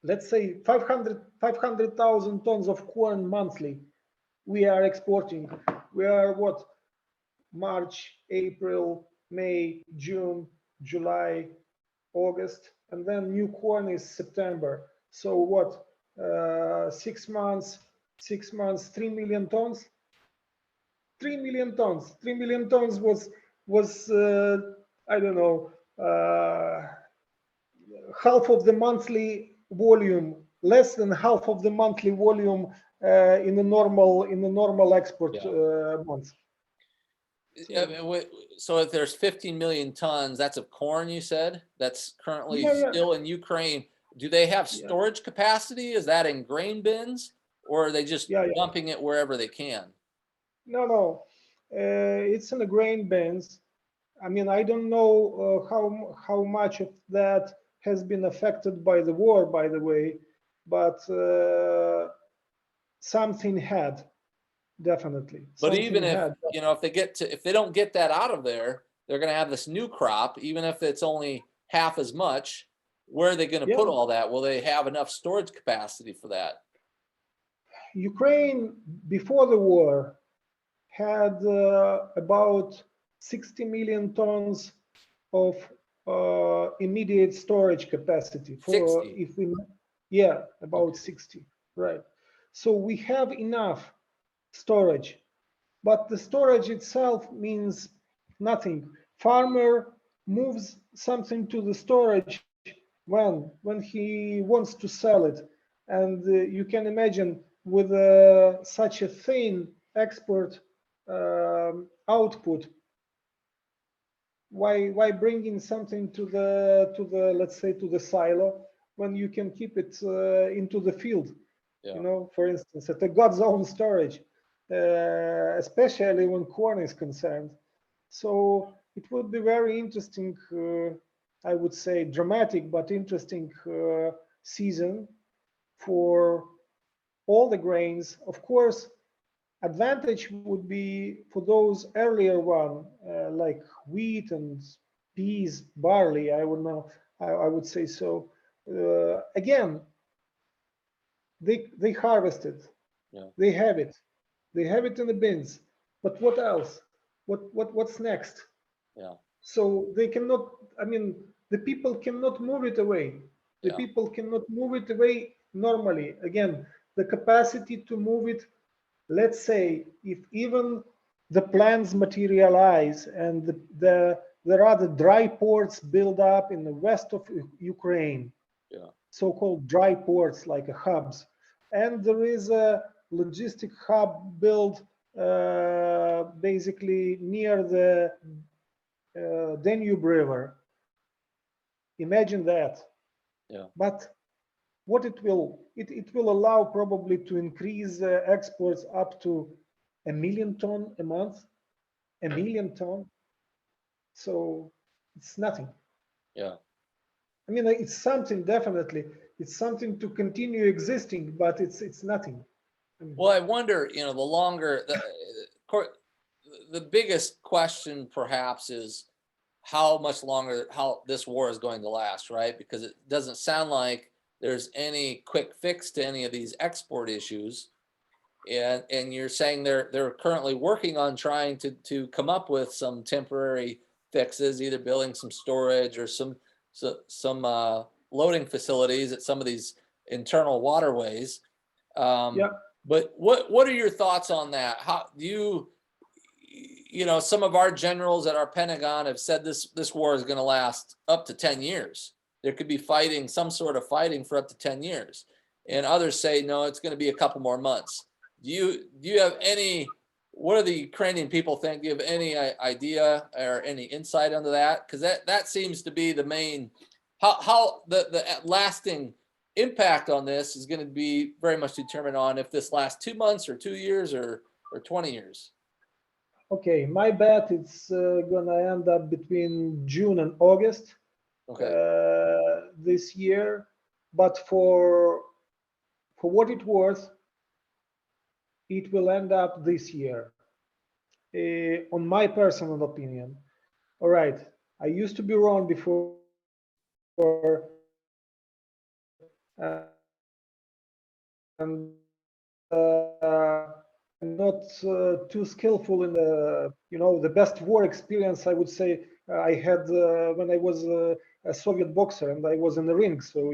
let's say 500,000 tons of corn monthly we are exporting. We are what? March, April, May, June, July, August, and then new corn is September. So what? 6 months, 6 months, 3 million tons. 3 million tons. 3 million tons was I don't know, half of the monthly volume, less than half of the monthly volume in the normal export Yeah. months. I mean, so if there's 15 million tons, that's of corn, you said, that's currently Yeah. still in Ukraine. Do they have Yeah. storage capacity? Is that in grain bins, or are they just Yeah. dumping it wherever they can? No. It's in the grain bins. I mean, I don't know how much of that has been affected by the war, by the way, but something had, definitely. But Something even if, had. if they don't get that out of there, they're going to have this new crop, even if it's only half as much. Where are they going to Yeah. put all that? Will they have enough storage capacity for that? Ukraine, before the war, had about 60 million tons of immediate storage capacity for 60. if we, yeah, about Okay. 60, right? So we have enough storage, but the storage itself means nothing. Farmer moves something to the storage when he wants to sell it, and you can imagine with such a thin export output, why bringing something to the let's say to the silo when you can keep it into the field, Yeah. for instance, at the God's own storage, especially when corn is concerned. So it would be very interesting, I would say dramatic but interesting season for all the grains. Of course, advantage would be for those earlier one, like wheat and peas, barley. I would know. I would say so. Again, they harvest it. Yeah. They have it. They have it in the bins. But what else? What's next? Yeah. So they cannot. I mean, the people cannot move it away. The Yeah. people cannot move it away normally. Again, the capacity to move it, let's say, if even the plans materialize and there are the dry ports built up in the west of Ukraine, Yeah. so-called dry ports like hubs, and there is a logistic hub built basically near the Danube River. Imagine that. Yeah. But what it will allow probably to increase exports up to 1 million ton a month, 1 million ton. So it's nothing. Yeah. I mean, it's something, definitely. It's something to continue existing, but it's nothing. I mean, Well, I wonder, the longer the biggest question perhaps is how much longer how this war is going to last, right? Because it doesn't sound like there's any quick fix to any of these export issues. And you're saying they're currently working on trying to come up with some temporary fixes, either building some storage or some loading facilities at some of these internal waterways. yeah. But what are your thoughts on that? How do some of our generals at our Pentagon have said this war is going to last up to 10 years. There could be some sort of fighting for up to 10 years. And others say, no, it's going to be a couple more months. Do you have what do the Ukrainian people think? Do you have any idea or any insight into that? Because that seems to be the main, how the lasting impact on this is going to be very much determined on if this lasts 2 months or 2 years or 20 years. Okay, my bet it's gonna end up between June and August Okay. this year. But for what it's worth, it will end up this year, on my personal opinion. All right, I used to be wrong before, and not too skillful in the, the best war experience I would say I had when I was a Soviet boxer and I was in the ring. So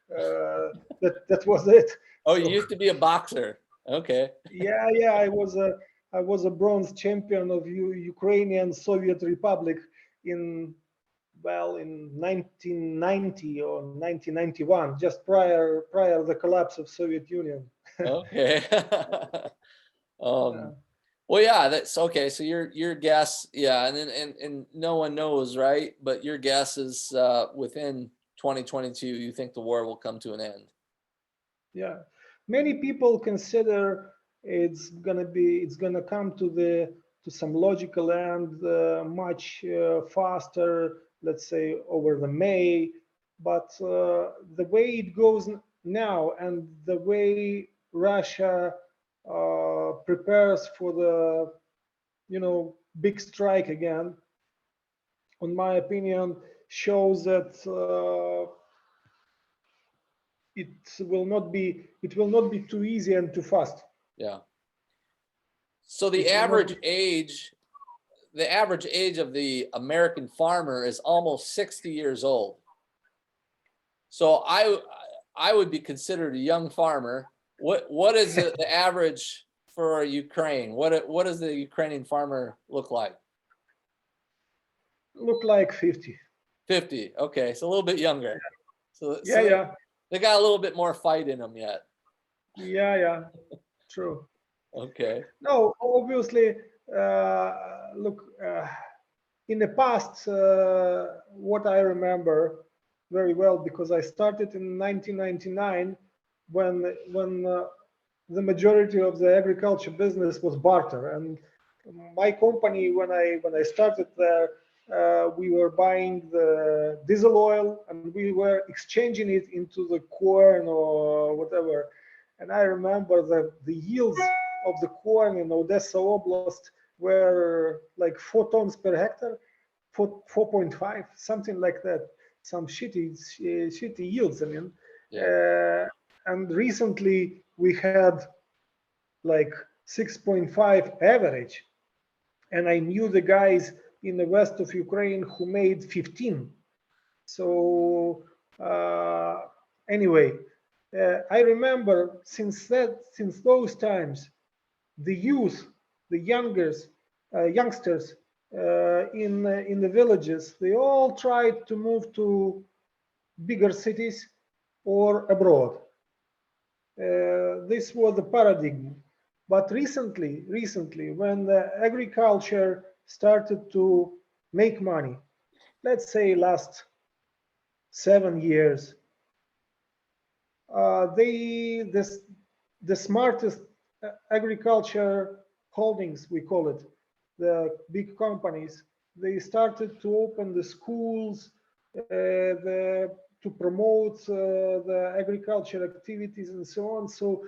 that was it. Oh, So, you used to be a boxer. Okay. yeah, I was a bronze champion of Ukrainian Soviet Republic in, well, in 1990 or 1991, just prior the collapse of Soviet Union. Okay. Yeah. Well, yeah, that's okay. So your guess, yeah, and then and no one knows, right? But your guess is within 2022, you think the war will come to an end. Yeah, many people consider it's gonna come to some logical end much faster, let's say over the May. But the way it goes now and the way Russia prepares for the big strike again, on my opinion, shows that it will not be too easy and too fast. Yeah. So the It will not average be. age, the average age of the American farmer is almost 60 years old. So I would be considered a young farmer. What is the average for Ukraine? What does the Ukrainian farmer look like? Look like 50. 50. Okay, so a little bit younger. Yeah, So yeah, they got a little bit more fight in them yet. yeah. True. Okay. No, obviously, look, in the past, what I remember very well, because I started in 1999 when the majority of the agriculture business was barter, and my company, when I started there, we were buying the diesel oil and we were exchanging it into the corn or whatever. And I remember the yields of the corn in Odessa Oblast were like 4 tons per hectare, 4.5, something like that. Some shitty yields. I mean, Yeah. uh, and recently we had like 6.5 average, and I knew the guys in the west of Ukraine who made 15. So anyway, I remember since those times, the youth, the youngsters in the villages, they all tried to move to bigger cities or abroad. This was the paradigm. But recently, when the agriculture started to make money, let's say last 7 years, the smartest agriculture holdings, we call it, the big companies, they started to open the schools, to promote the agriculture activities and so on. So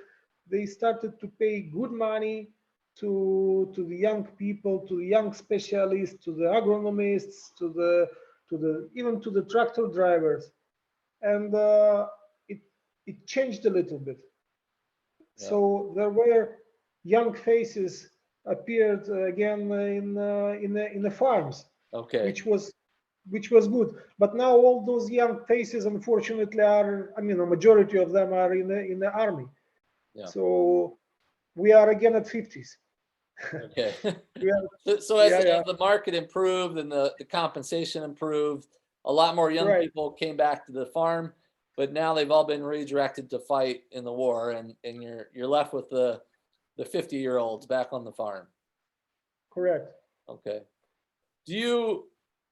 they started to pay good money to the young people, to the young specialists, to the agronomists, to the even to the tractor drivers, and it it changed a little bit. Yeah. So there were young faces appeared again in the farms, Okay. which was which was good. But now all those young faces, unfortunately, are, I mean, a majority of them are in the army. Yeah. So we are again at 50s. Okay. We are, So yeah, as yeah, the market improved and the compensation improved, a lot more young right, people came back to the farm, but now they've all been redirected to fight in the war, and you're left with the 50-year-olds back on the farm. correct. Okay.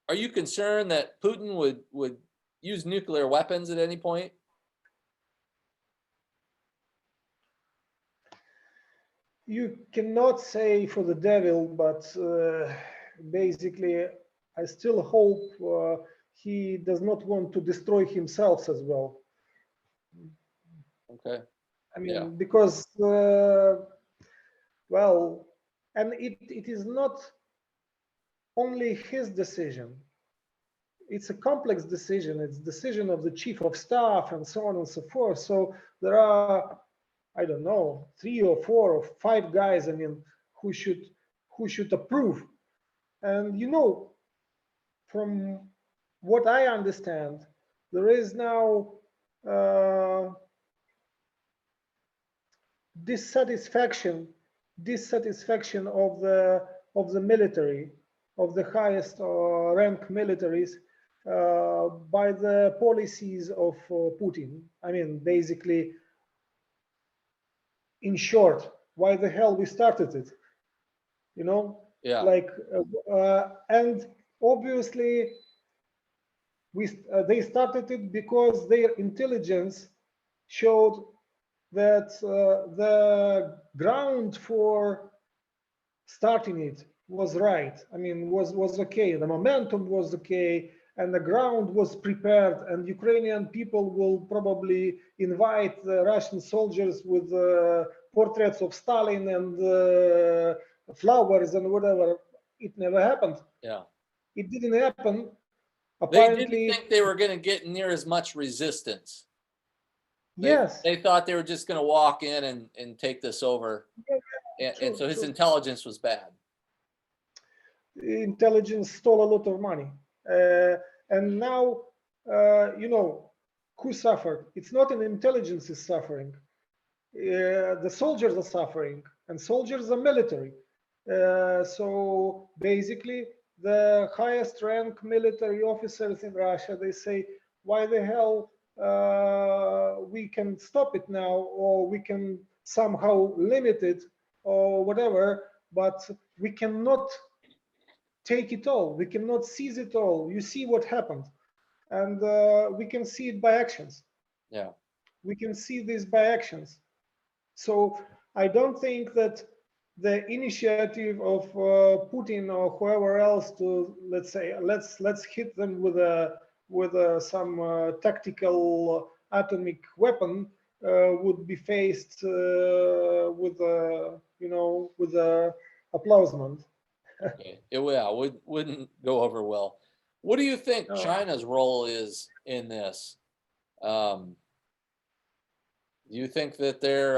Are you concerned that Putin would use nuclear weapons at any point? You cannot say for the devil, but basically, I still hope he does not want to destroy himself as well. Okay. I Yeah. mean, because, well, and it is not only his decision. It's a complex decision. It's decision of the chief of staff and so on and so forth. So there are, I don't know, 3 or 4 or 5 guys, I mean, who should approve. And you know, from what I understand, there is now uh, dissatisfaction of the military, of the highest rank militaries, by the policies of Putin. I mean, basically, in short, why the hell we started it? You know, Yeah. like, and obviously they started it because their intelligence showed that the ground for starting it was right. I mean, was okay. The momentum was okay, and the ground was prepared. And Ukrainian people will probably invite the Russian soldiers with portraits of Stalin and flowers and whatever. It never happened. Yeah. It didn't happen. They didn't Apparently, think they were going to get near as much resistance. yes. They thought they were just going to walk in and take this over. Yeah, And true, so his true. intelligence was bad. Intelligence stole a lot of money. And now, you know, who suffered? It's not an intelligence is suffering. The soldiers are suffering, and soldiers are military. So basically, the highest rank military officers in Russia, they say, why the hell we can stop it now, or we can somehow limit it, or whatever, but we cannot take it all. We cannot seize it all. You see what happened, and we can see it by actions. Yeah. We can see this by actions. So I don't think that the initiative of Putin or whoever else to, let's say, let's hit them with some tactical atomic weapon would be faced with you know, with applaudement. Okay. It wouldn't go over well. What do you think No. China's role is in this? Do you think that they're,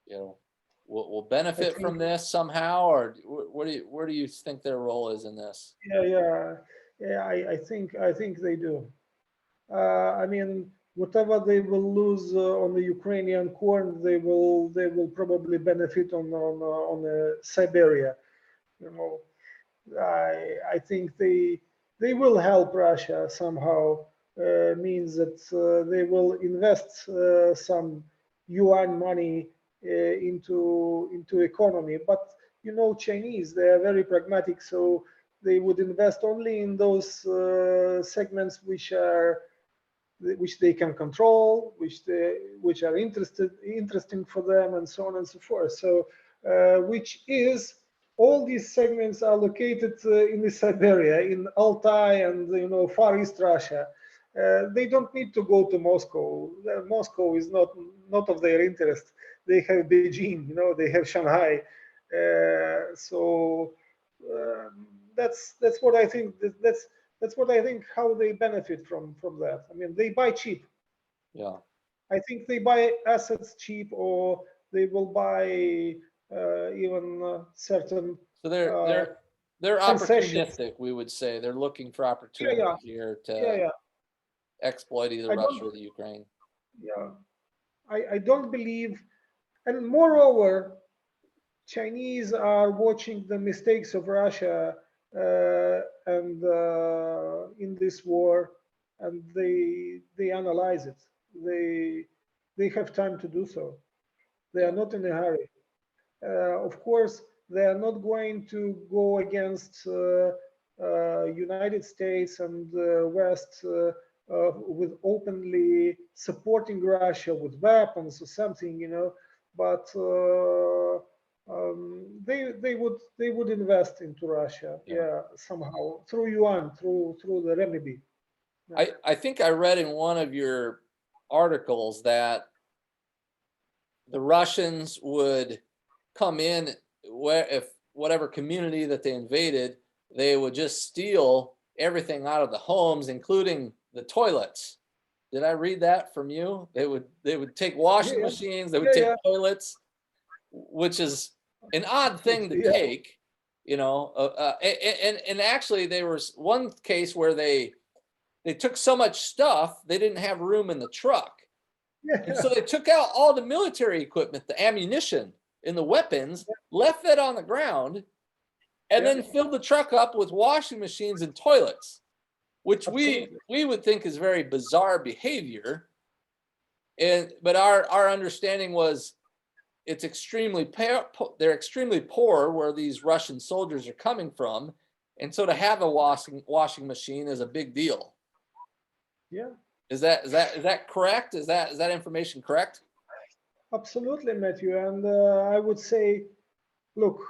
you know, will I benefit think, from this somehow, or where do you think their role is in this? yeah. I think they do. I mean, whatever they will lose on the Ukrainian corn, they will probably benefit on Siberia. You know, I think they will help Russia somehow. Means that they will invest some yuan money into economy. But you know, Chinese, they are very pragmatic, so they would invest only in those segments which they can control, which are interesting for them, and so on and so forth. So, which is all these segments are located in the Siberia, in Altai, and you know, Far East Russia. They don't need to go to Moscow. Moscow is not of their interest. They have Beijing, you know, they have Shanghai. So that's what I think. That's what I think how they benefit from that. I mean, they buy cheap. Yeah. I think they buy assets cheap, or they will buy even certain So uh, they're concessions. opportunistic, we would say. They're looking for Yeah, opportunity yeah, here yeah, to yeah. exploit either I don't. Russia or the Ukraine. Yeah, I don't believe. And moreover, Chinese are watching the mistakes of Russia and in this war, and they analyze it. They have time to do so. They are Yeah. not in a hurry. Of course, they are not going to go against United States and West with openly supporting Russia with weapons or something, you know. but they would invest into Russia, Yeah. somehow through yuan, through the renminbi. I think I read in one of your articles that the Russians would come in where if whatever community that they invaded, they would just steal everything out of the homes, including the toilets. Did I read that from you? They would take washing Yeah, machines, they would yeah, take yeah, toilets, which is an odd thing to yeah, take, and actually there was one case where they took so much stuff they didn't have room in the truck. And yeah, so they took out all the military equipment, the ammunition and the weapons, left that on the ground, and yeah, then filled the truck up with washing machines and toilets, which we absolutely. we would think is very bizarre behavior. But our understanding was it's they're extremely poor where these Russian soldiers are coming from, and so to have a washing machine is a big deal. Yeah, Is that correct? Is that information correct? absolutely, Matthew. And I would say, look,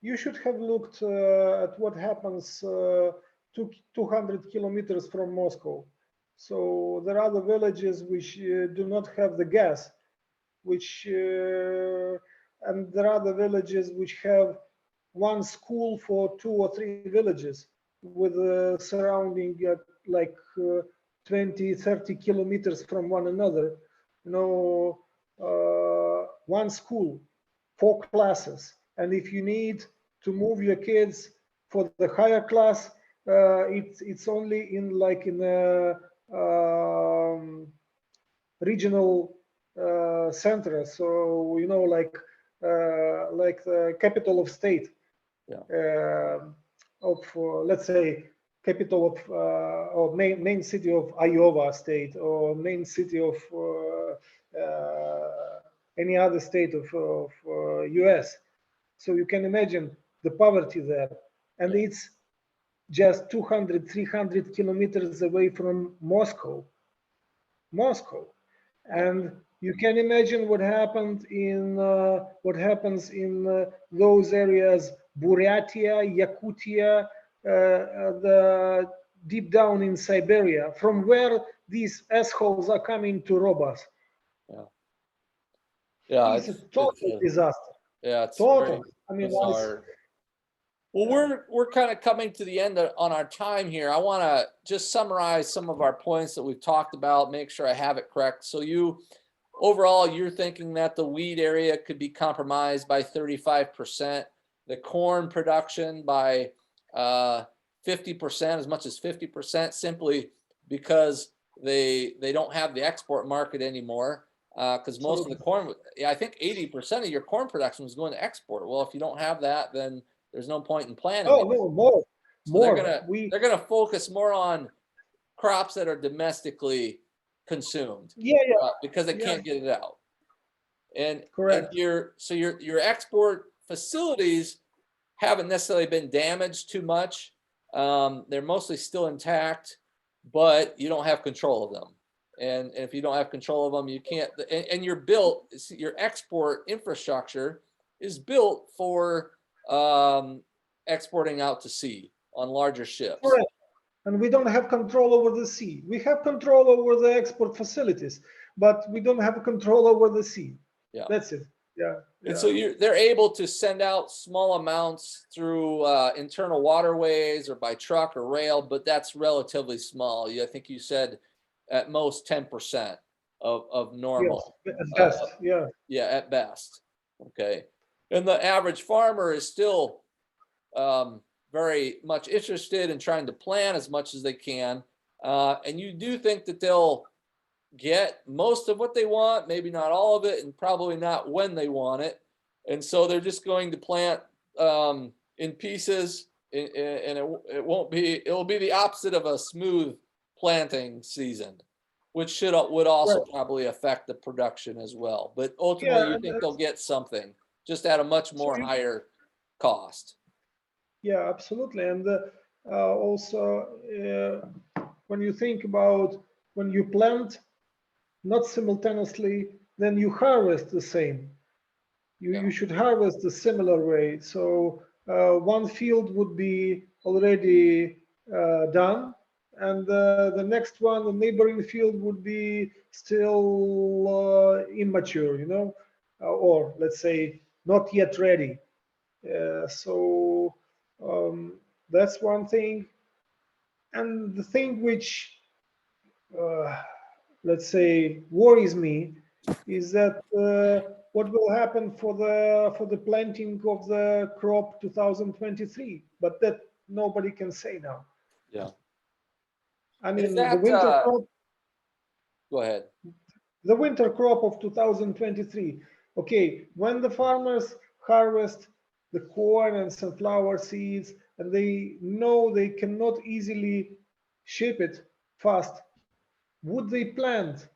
you should have looked at what happens 200 kilometers from Moscow. So there are the villages which do not have the gas, which and there are the villages which have one school for 2 or 3 villages with surrounding like 20, 30 kilometers from one another. You know, one school, 4 classes. And if you need to move your kids for the higher class, it's only in a regional center. So like the capital of state, Yeah. of let's say capital of or main city of Iowa state, or main city of any other state of US. So you can imagine the poverty there, and Yeah. it's just 200, 300 kilometers away from Moscow. Yeah. And you can imagine what happens in those areas, Buryatia, Yakutia, the deep down in Siberia, from where these assholes are coming to rob us. Yeah. Yeah. It's a total disaster. Yeah, it's very Total. I mean, bizarre. Well, we're kind of coming to the end on our time here. I want to just summarize some of our points that we've talked about, make sure I have it correct. So overall, you're thinking that the wheat area could be compromised by 35%, the corn production by 50%, as much as 50%, simply because they don't have the export market anymore. Because most of the corn, I think 80% of your corn production was going to export. Well, if you don't have that, then there's no point in planting it. no, more. So they're gonna focus more on crops that are domestically consumed, because they can't get it out. And Correct. your export facilities haven't necessarily been damaged too much. They're mostly still intact, but you don't have control of them. And if you don't have control of them, you can't. And your export infrastructure is built for exporting out to sea on larger ships. Correct. And we don't have control over the sea. We have control over the export facilities, but we don't have control over the sea. Yeah. That's it. Yeah. And so they're able to send out small amounts through internal waterways or by truck or rail, but that's relatively small. I think you said at most 10% of normal. Yes, at best. Yeah. Yeah, at best. Okay. And the average farmer is still very much interested in trying to plan as much as they can. And you do think that they'll get most of what they want, maybe not all of it, and probably not when they want it. And so they're just going to plant in pieces, and it'll be the opposite of a smooth planting season, which would also probably affect the production as well. But ultimately, you think they'll get something, just at a much more higher cost. Yeah, absolutely. And also, when you think about when you plant, not simultaneously then you harvest the same. Yeah. You should harvest a similar way. So one field would be already done, and the next one, the neighboring field, would be still immature, you know, or let's say not yet ready. So that's one thing. And the thing which, uh, let's say, worries me is that what will happen for the planting of the crop 2023, but that nobody can say now. Yeah. I Is mean, that, go ahead. the winter crop of 2023. Okay, when the farmers harvest the corn and sunflower seeds, and they know they cannot easily ship it fast, would they plant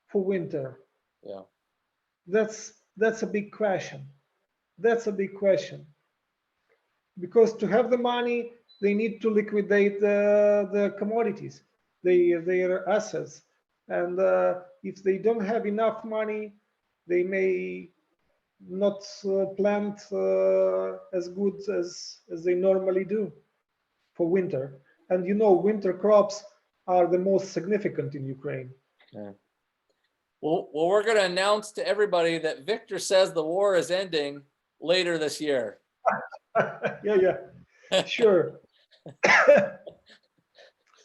for winter? Yeah. That's a big question. That's a big question. Because to have the money, they need to liquidate the commodities, their assets. And if they don't have enough money, they may not plant as good as they normally do for winter. And you know, winter crops are the most significant in Ukraine. Yeah. Well, we're going to announce to everybody that Viktor says the war is ending later this year. Yeah, sure.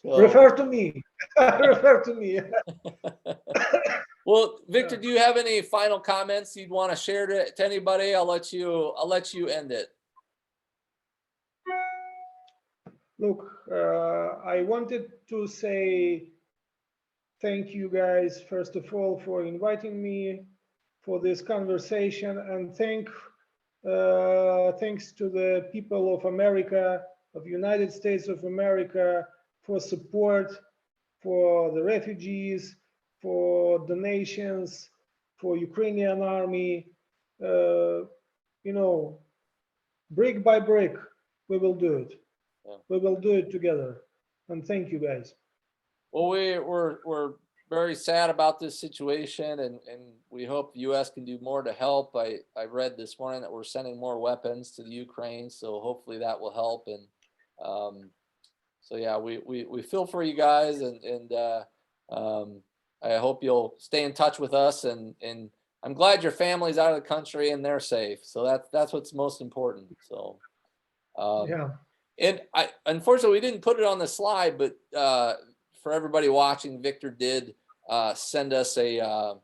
So, Refer to me. Refer to me. well, Viktor, do you have any final comments you'd want to share to anybody? I'll let you end it. Look, I wanted to say thank you guys, first of all, for inviting me for this conversation, and thanks to the people of America, of United States of America, for support for the refugees, for donations, for Ukrainian army. You know, brick by brick, we will do it. Yeah. We will do it together. And thank you guys. Well, we're very sad about this situation, and we hope the U.S. can do more to help. I read this morning that we're sending more weapons to the Ukraine, so hopefully that will help. And so yeah, we feel for you guys, and I hope you'll stay in touch with us. And I'm glad your family's out of the country and they're safe. So that's what's most important. So Yeah. and unfortunately we didn't put it on the slide, but for everybody watching, Viktor did send us a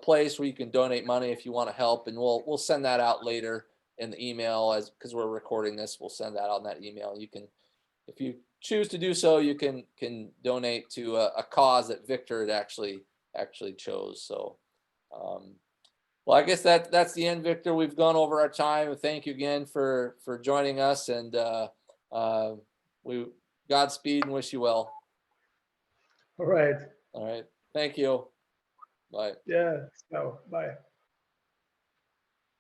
place where you can donate money if you want to help, and we'll send that out later in the email, because we're recording this. We'll send that out in that email. You can, if you choose to do so, you can donate to a cause that Viktor had actually chose. So well, I guess that's the end, Viktor. We've gone over our time. Thank you again for joining us, and we Godspeed and wish you well. All right. All right. Thank you. Bye. Yeah. So bye.